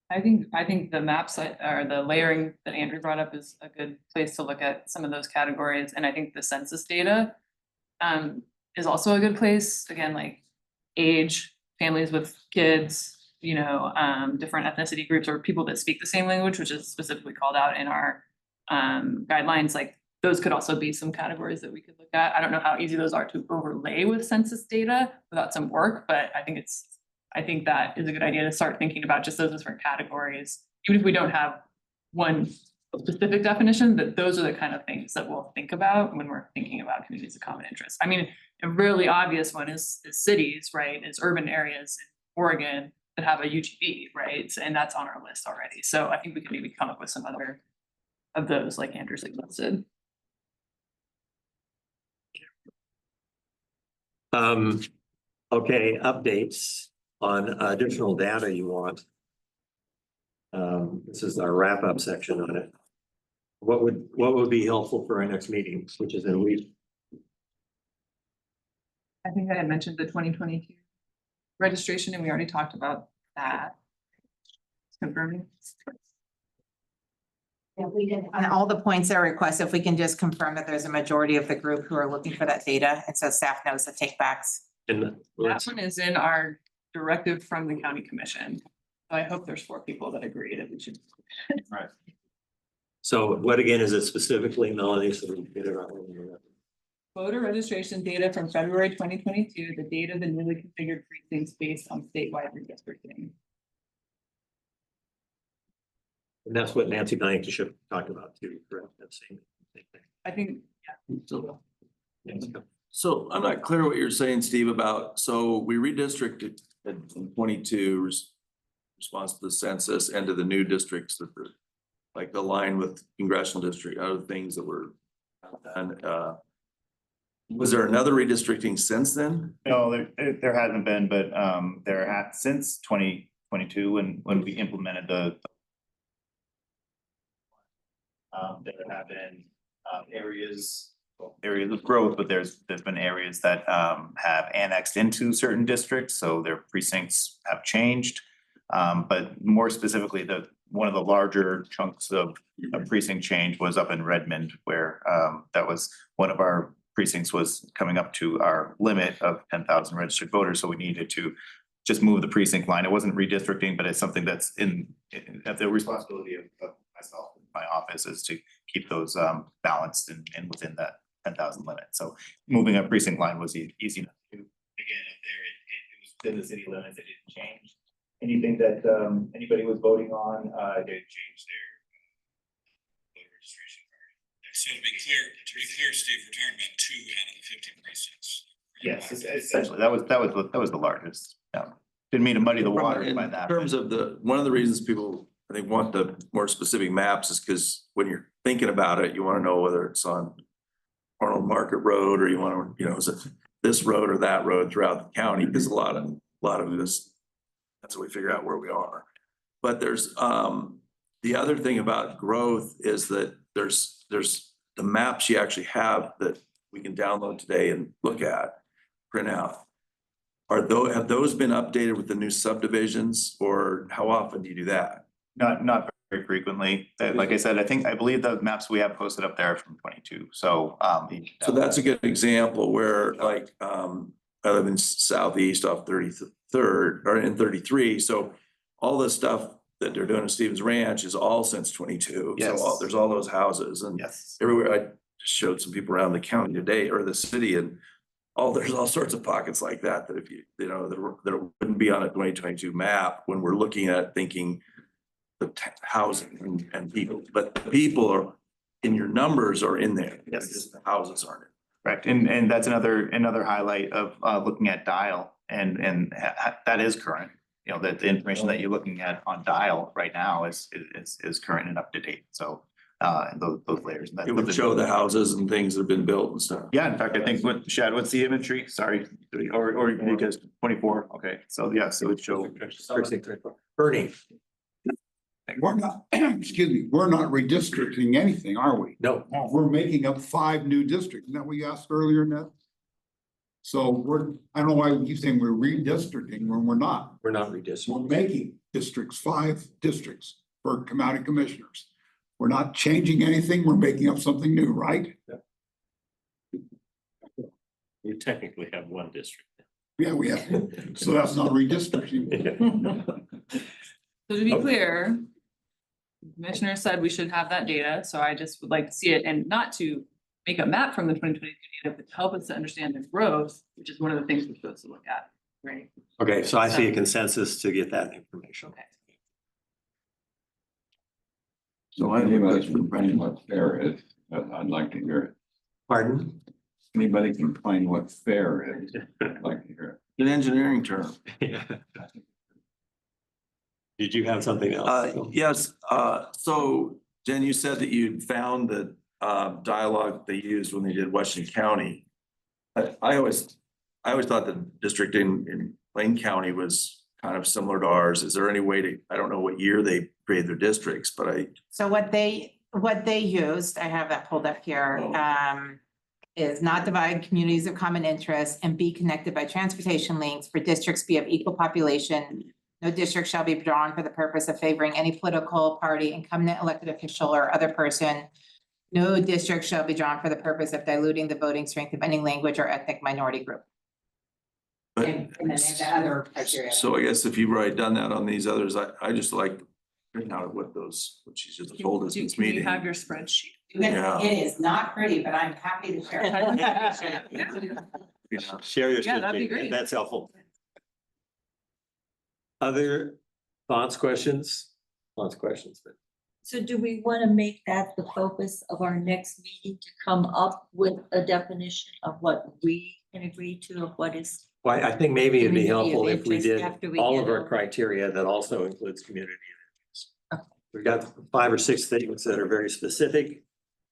S3: I think the maps or the layering that Andrew brought up is a good place to look at some of those categories. And I think the census data is also a good place. Again, like age, families with kids, you know, different ethnicity groups or people that speak the same language, which is specifically called out in our guidelines. Like those could also be some categories that we could look at. I don't know how easy those are to overlay with census data without some work, but I think that is a good idea to start thinking about just those different categories. Even if we don't have one specific definition, that those are the kind of things that we'll think about when we're thinking about communities of common interest. I mean, a really obvious one is cities, right? Is urban areas in Oregon that have a UGB, right? And that's on our list already. So I think we can maybe come up with some other of those like Andrew suggested.
S1: Okay, updates on additional data you want. This is our wrap-up section on it. What would be helpful for our next meeting, which is in a week?
S3: I think I had mentioned the 2022 registration and we already talked about that. Confirming.
S4: Yeah, we did. On all the points that are requested, if we can just confirm that there's a majority of the group who are looking for that data, and so staff knows the take backs.
S1: And
S3: that one is in our directive from the county commission. So I hope there's 4 people that agree that we should.
S1: Right. So what again is it specifically, Melanie, so we can get it out?
S3: Voter registration data from February 2022, the date of the newly configured precincts based on statewide redistricting.
S1: And that's what Nancy Blankenship talked about too, correct? That's same thing.
S3: I think, yeah.
S5: So I'm not clear what you're saying, Steve, about, so we redistricted in 22 response to the census and to the new districts that are like align with congressional district, other things that were done. Was there another redistricting since then?
S16: No, there hasn't been, but since 2022, when we implemented there have been areas of growth, but there's been areas that have annexed into certain districts, so their precincts have changed. But more specifically, one of the larger chunks of precinct change was up in Redmond, where that was one of our precincts was coming up to our limit of 10,000 registered voters, so we needed to just move the precinct line. It wasn't redistricting, but it's something that's at the responsibility of myself, my office, is to keep those balanced and within that 10,000 limit. So moving a precinct line was easy enough to do. Again, up there, it was within the city limits. It didn't change. Anything that anybody was voting on, they changed their voter registration card.
S21: So to be clear, Steve, we're talking about 2 out of the 15 precincts.
S16: Yes, essentially, that was the largest. Didn't mean to muddy the waters by that.
S5: In terms of one of the reasons people, I think, want the more specific maps is because when you're thinking about it, you want to know whether it's on Arnold Market Road or you want to, is it this road or that road throughout the county? Because a lot of this, that's how we figure out where we are. But there's the other thing about growth is that there's the maps you actually have that we can download today and look at, print out. Have those been updated with the new subdivisions, or how often do you do that?
S16: Not very frequently. Like I said, I believe the maps we have posted up there are from 22. So
S5: so that's a good example where like I live in southeast off 33rd or in 33. So all the stuff that they're doing at Stevens Ranch is all since 22.
S16: Yes.
S5: So there's all those houses and
S16: yes,
S5: everywhere. I just showed some people around the county today or the city, and there's all sorts of pockets like that if there wouldn't be on a 2022 map when we're looking at thinking the housing and people, but the people are in your numbers are in there.
S16: Yes.
S5: Just the houses aren't.
S10: Correct, and that's another highlight of looking at Dial, and that is current. You know, that the information that you're looking at on Dial right now is current and up to date, so those layers.
S11: It would show the houses and things that have been built and stuff.
S10: Yeah, in fact, I think Shad, what's the imagery? Sorry, or you guys 24, okay, so yes, it would show.
S1: Bernie.
S6: We're not, excuse me, we're not redistricting anything, are we?
S1: No.
S6: We're making up 5 new districts. Isn't that what you asked earlier, Ned? So I don't know why we keep saying we're redistricting when we're not.
S1: We're not redistricting.
S6: We're making districts, 5 districts for county commissioners. We're not changing anything. We're making up something new, right?
S2: You technically have 1 district.
S6: Yeah, we have. So that's not redistricting.
S3: So to be clear, the Commissioner said we should have that data, so I just would like to see it, and not to make a map from the 2022 data, but to help us to understand the growth, which is one of the things we're supposed to look at, right?
S1: Okay, so I see a consensus to get that information.
S3: Okay.
S8: So anybody can explain what fair is, I'd like to hear it.
S1: Pardon?
S8: Anybody can explain what fair is, I'd like to hear it.
S11: An engineering term.
S1: Did you have something else?
S11: Yes, so Jen, you said that you found that dialogue they used when they did Washington County. I always thought the district in Lane County was kind of similar to ours. Is there any way to, I don't know what year they created their districts, but
S4: So what they used, I have that pulled up here, is not divide communities of common interest and be connected by transportation links for districts be of equal population. No district shall be drawn for the purpose of favoring any political party, incumbent elected official or other person. No district shall be drawn for the purpose of diluting the voting strength of any language or ethnic minority group. And then there's the other criteria.
S11: so I guess if you've already done that on these others, I just like figuring out what she's just told us in this
S3: Can you
S11: meeting.
S3: have your spreadsheet?
S11: Yeah.
S4: It is not pretty, but I'm happy to share.
S1: Share your,
S3: Yeah, that'd be great.
S1: that's helpful. Other thoughts, questions? Lots of questions, but.
S20: So do we want to make that the focus of our next meeting to come up with a definition of what we can agree to, of what is?
S1: Well, I think maybe it'd be
S20: Community of
S1: helpful if we
S20: interest
S1: did
S20: after we
S1: all
S20: get
S1: of our
S20: over.
S1: criteria that also includes community of interest.
S20: Okay.
S1: We've got 5 or 6 things that are very specific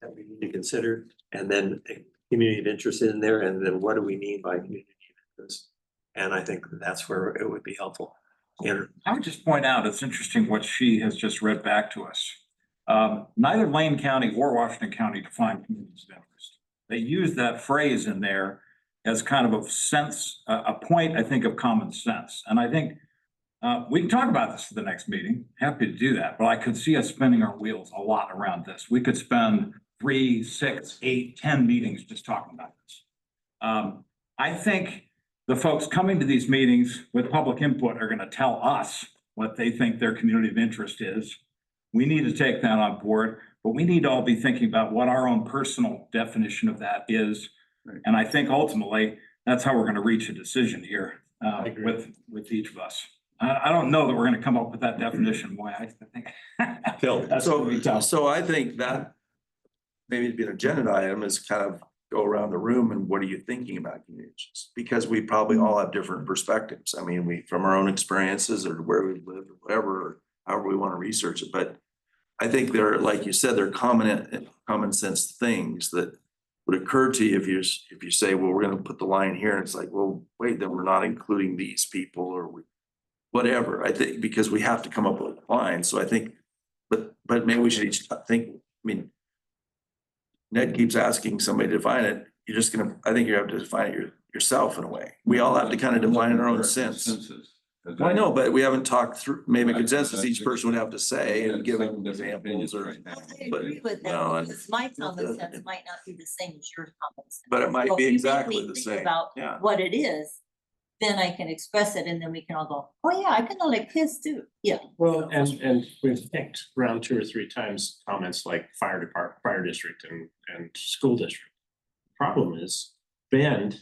S1: that we need to consider, and then a community of interest in there, and then what do we mean by community of interest? And I think that's where it would be helpful. And
S7: I would just point out, it's interesting what she has just read back to us. Neither Lane County or Washington County define communities of interest. They use that phrase in there as kind of a sense, a point, I think, of common sense. And I think we can talk about this for the next meeting. Happy to do that, but I could see us spinning our wheels a lot around this. We could spend 3, 6, 8, 10 meetings just talking about this. I think the folks coming to these meetings with public input are going to tell us what they think their community of interest is. We need to take that on board, but we need to all be thinking about what our own personal definition of that is.
S8: Right.
S7: And I think ultimately, that's how we're going to reach a decision here with each of us. I don't know that we're going to come up with that definition, boy, I think.
S1: Phil,
S7: That's gonna be tough.
S11: So I think that maybe it'd be an agenda item is kind of go around the room and what are you thinking about communities? Because we probably all have different perspectives. I mean, we, from our own experiences or where we live or whatever, or however we want to research it, but I think they're, like you said, they're common sense things that would occur to you if you say, well, we're gonna put the line here, and it's like, well, wait, then we're not including these people or whatever. I think because we have to come up with a line. So I think, but maybe we should each think, I mean, Ned keeps asking somebody to define it. You're just gonna, I think you have to define it yourself in a way. We all have to kind of define in our own sense. Well, I know, but we haven't talked through, maybe a consensus each person would have to say and give examples or.
S20: I agree with
S11: no,
S20: that,
S11: and-
S20: because my common sense might not be the same as your common sense.
S11: But it might
S20: So
S11: be
S20: if you make
S11: exactly
S20: me
S11: the
S20: think
S11: same,
S20: About
S11: yeah.
S20: what it is, then I can express it and then we can all go, oh yeah, I kind of like his too, yeah.
S2: Well, and we've picked around 2 or 3 times comments like fire department, fire district and school district. Problem is Bend,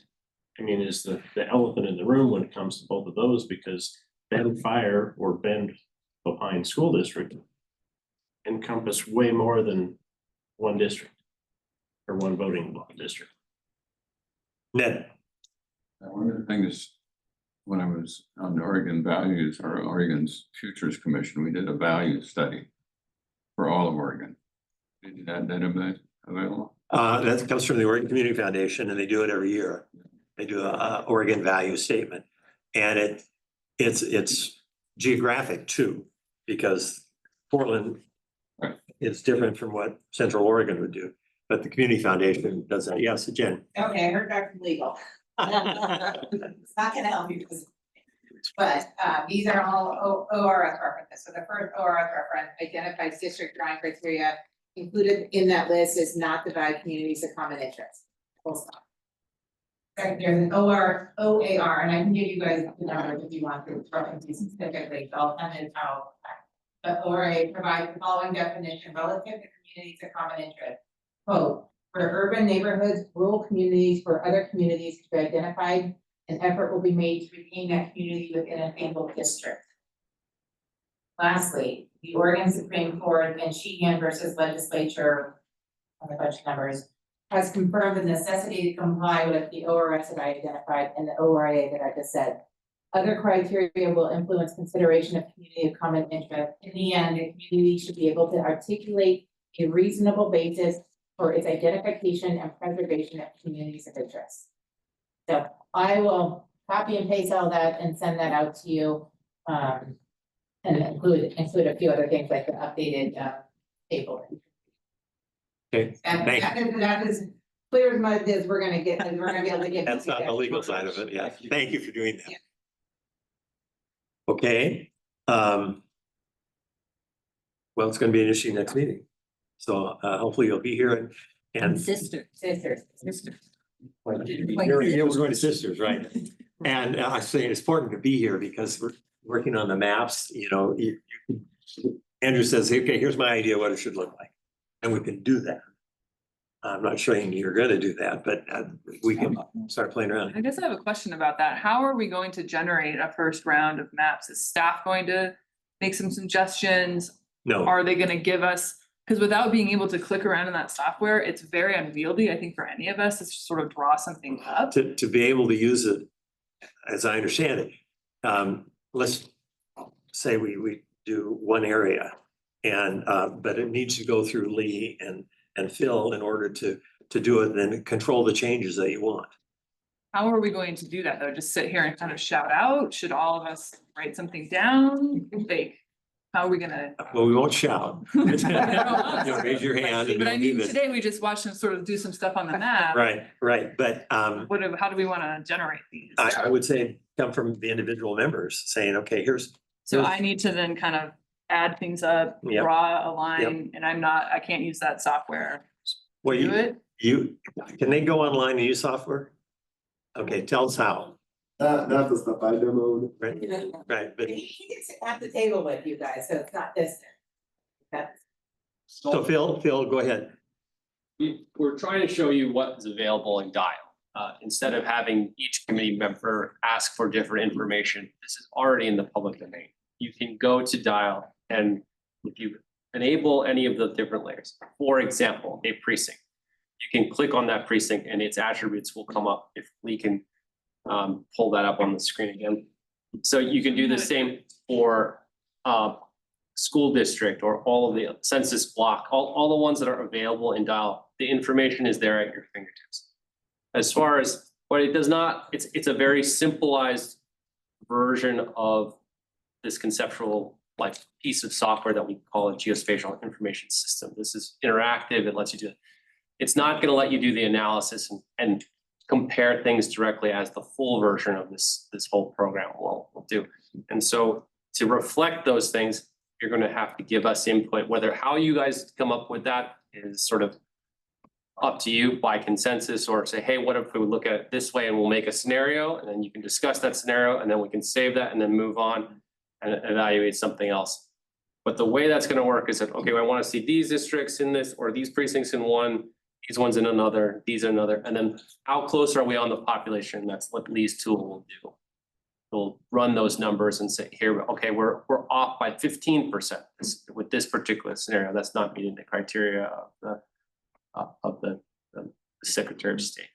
S2: I mean, is the elephant in the room when it comes to both of those, because Bend Fire or Bend Opine School District encompass way more than one district or one voting block district.
S1: Ned,
S8: One of the things, when I was on the Oregon Values or Oregon's Futures Commission, we did a value study for all of Oregon. Is that database available?
S1: that comes from the Oregon Community Foundation, and they do it every year. They do a Oregon value statement, and it's geographic too, because Portland is different from what Central Oregon would do, but the Community Foundation does that. Yes, Jen.
S4: Okay, I heard back from legal. It's not gonna help you because. But these are all ORS references. So the first ORS reference identifies district drawing criteria. Included in that list is not divide communities of common interest. Full stop. There's an OAR, and I can give you guys the numbers if you want to reference these specifically, so I'll send it out. The ORA provides the following definition relative to communities of common interest. Quote, for urban neighborhoods, rural communities, or other communities to be identified, an effort will be made to retain that community within a single district. Lastly, the Oregon Supreme Court in Sheehan versus Legislature, on a bunch of numbers, has confirmed the necessity to comply with the ORS that I identified and the ORA that I just said. Other criteria will influence consideration of community of common interest. In the end, the community should be able to articulate a reasonable basis for its identification and preservation of communities of interest. So I will copy and paste all that and send that out to you. And include a few other things like the updated table.
S1: Okay,
S4: And
S1: thank you.
S4: that is clear as mud as we're gonna be able to get.
S1: That's not the legal side of it. Yeah, thank you for doing that. Okay. Well, it's gonna be an issue next meeting. So hopefully you'll be here and.
S20: Sisters.
S1: Yeah, we're going to Sisters, right? And I say it's important to be here because we're working on the maps, you know, Andrew says, okay, here's my idea what it should look like. And we can do that. I'm not saying you're gonna do that, but we can start playing around.
S3: I guess I have a question about that. How are we going to generate a first round of maps? Is staff going to make some suggestions?
S1: No.
S3: Are they gonna give us, because without being able to click around in that software, it's very unwieldy, I think, for any of us to sort of draw something up.
S1: To be able to use it, as I understand it, let's say we do one area and, but it needs to go through Lee and Phil in order to do it and then control the changes that you want.
S3: How are we going to do that though? Just sit here and kind of shout out? Should all of us write something down? Like, how are we gonna?
S1: Well, we won't shout. You know, raise your hand. and
S3: But I
S1: we'll do
S3: mean,
S1: this.
S3: today we just watched them sort of do some stuff on the map.
S1: Right, but
S3: How do we wanna generate these?
S1: I would say come from the individual members saying, okay, here's.
S3: So I need to then kind of add things up,
S1: Yep.
S3: draw a line, and I can't use that software.
S1: Well,
S3: Do it?
S1: can they go online and use software? Okay, tell us how.
S19: Not the stuff I demoed.
S1: Right, but
S4: He can sit at the table with you guys, so it's not distant. That's.
S1: so Phil, go ahead.
S22: We're trying to show you what is available in Dial. Instead of having each committee member ask for different information, this is already in the public domain. You can go to Dial and if you enable any of the different layers, for example, a precinct, you can click on that precinct and its attributes will come up if we can pull that up on the screen again. So you can do the same for school district or all of the census block, all the ones that are available in Dial. The information is there at your fingertips. As far as what it does not, it's a very simplified version of this conceptual like piece of software that we call a geospatial information system. This is interactive, it lets you do it. It's not gonna let you do the analysis and compare things directly as the full version of this whole program will do. And so to reflect those things, you're gonna have to give us input, whether how you guys come up with that is sort of up to you by consensus, or say, hey, what if we would look at it this way and we'll make a scenario and then you can discuss that scenario and then we can save that and then move on and evaluate something else. But the way that's gonna work is that, okay, I wanna see these districts in this or these precincts in one, these ones in another, these in another, and then how close are we on the population? That's what Lee's tool will do. We'll run those numbers and say, here, okay, we're off by 15% with this particular scenario. That's not meeting the criteria of the Secretary of State.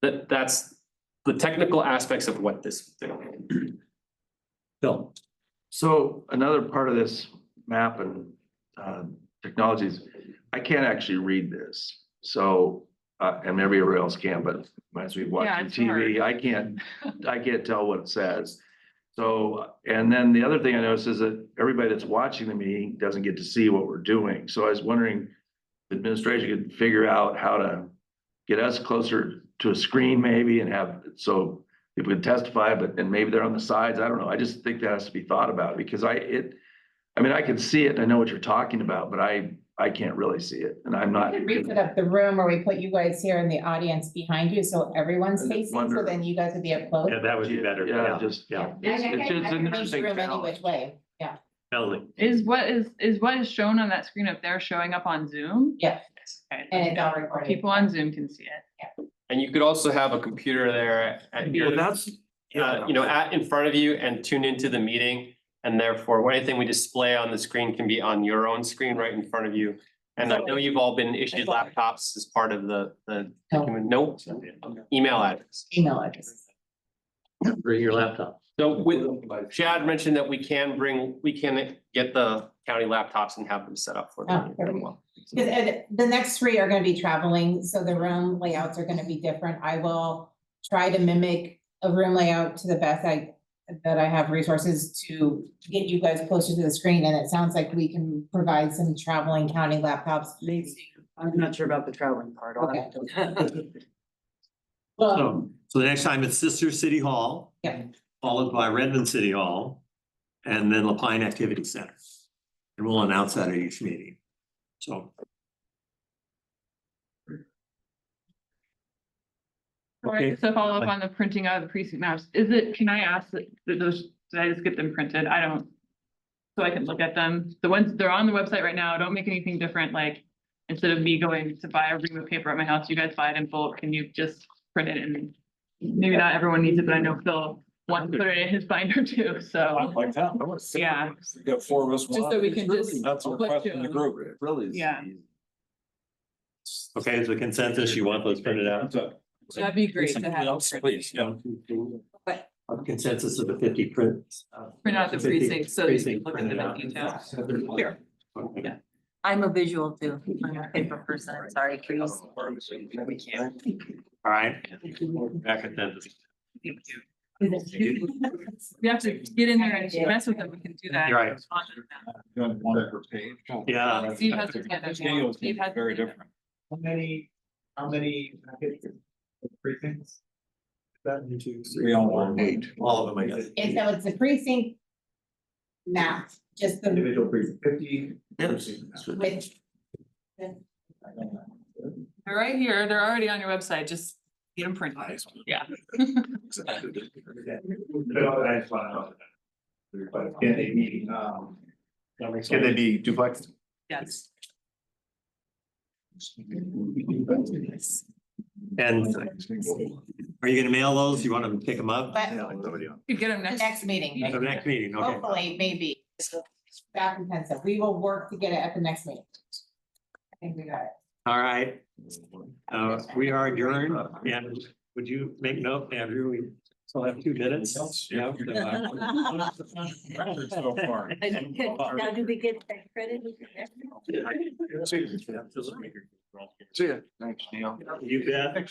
S22: That's the technical aspects of what this.
S1: Bill,
S11: So another part of this map and technologies, I can't actually read this. So, and maybe everybody else can, but as we watch
S3: Yeah,
S11: on
S3: it's
S11: TV, I can't tell what it says. So, and then the other thing I noticed is that everybody that's watching the meeting doesn't get to see what we're doing. So I was wondering, if administration could figure out how to get us closer to a screen maybe and have, so people can testify, but then maybe they're on the sides. I don't know. I just think that has to be thought about because I mean, I can see it and I know what you're talking about, but I can't really see it and I'm not.
S4: We set up the room where we put you guys here in the audience behind you, so everyone's facing, so
S11: wonder-
S4: then you guys would be up close.
S1: yeah, that would be better.
S11: Yeah, just,
S1: Yeah.
S11: it's
S4: I
S11: just
S4: can
S11: an
S4: make the
S11: interesting
S4: room any
S11: challenge.
S4: which way, yeah.
S1: Melanie.
S3: Is what is shown on that screen up there showing up on Zoom?
S4: Yeah.
S3: Okay.
S4: And it's all recorded.
S3: People on Zoom can see it.
S22: And you could also have a computer there at your,
S11: Well, that's,
S22: in front of you and tune into the meeting. And therefore, anything we display on the screen can be on your own screen right in front of you. And I know you've all been issued laptops as part of the no email address.
S4: Email address.
S1: Bring your laptop.
S22: So with, Chad mentioned that we can get the county laptops and have them set up for
S4: Oh, there we
S22: them.
S4: go. Because the next three are gonna be traveling, so the room layouts are gonna be different. I will try to mimic a room layout to the best that I have resources to get you guys closer to the screen, and it sounds like we can provide some traveling county laptops.
S5: maybe, I'm not sure about the traveling part. I'll have to-
S4: Well,
S1: So the next time it's Sister City Hall.
S4: Yeah.
S1: Followed by Redmond City Hall, and then Lapine Activity Center. And we'll announce that at each meeting. So. Okay.
S3: Alright, so follow up on the printing out of the precinct maps, can I ask that those, did I just get them printed? I don't. So I can look at them, the ones, they're on the website right now, don't make anything different, like, instead of me going to buy a ream of paper at my house, you guys buy it in bulk, can you just print it and maybe not everyone needs it, but I know Phil wants to put it in his binder too, so.
S7: Like that.
S3: Yeah.
S7: We got four of us.
S3: Just so we can just
S7: That's a
S3: flip
S7: request
S3: to
S7: from the
S3: them.
S7: group.
S11: really.
S3: Yeah.
S1: Okay, is the consensus, you want those printed out?
S3: That'd be great to have.
S7: Please, yeah.
S1: Consensus of the 50 prints.
S3: Print out the
S1: 50
S3: precincts so you can
S1: precincts
S3: look at them in
S1: printed
S3: detail.
S1: out.
S3: Sure.
S1: Okay.
S20: I'm a visual too. I'm a paper person. Sorry, Chris.
S1: We can't. All right. Back at that.
S3: We have to get in there and mess with them, we can do that.
S1: You're right.
S7: Doing one per page.
S1: Yeah.
S3: Steve has to get those down. Steve has to
S7: Very
S3: do that.
S7: different.
S16: How many precincts?
S7: We all want 8.
S1: All of them, I guess.
S4: and so it's a precinct map, just the,
S16: Individual precinct, 50.
S1: Yes.
S4: with,
S3: They're right here, they're already on your website, just get them printed. Yeah.
S16: But I just wanna know. But can they be, can they be duplex?
S3: Yes.
S1: And are you gonna mail those? You want to pick them up?
S4: but
S3: You get them next.
S4: next meeting,
S1: The next meeting, okay.
S4: hopefully, maybe. Staff intensive, we will work to get it at the next meeting. I think we got it.
S1: All right. We are adjourned. And would you make note, Andrew? We still have 2 minutes. Yeah.
S7: So far.
S20: Now, do we get that credit?
S11: See ya. Thanks, Neil.
S1: You bet.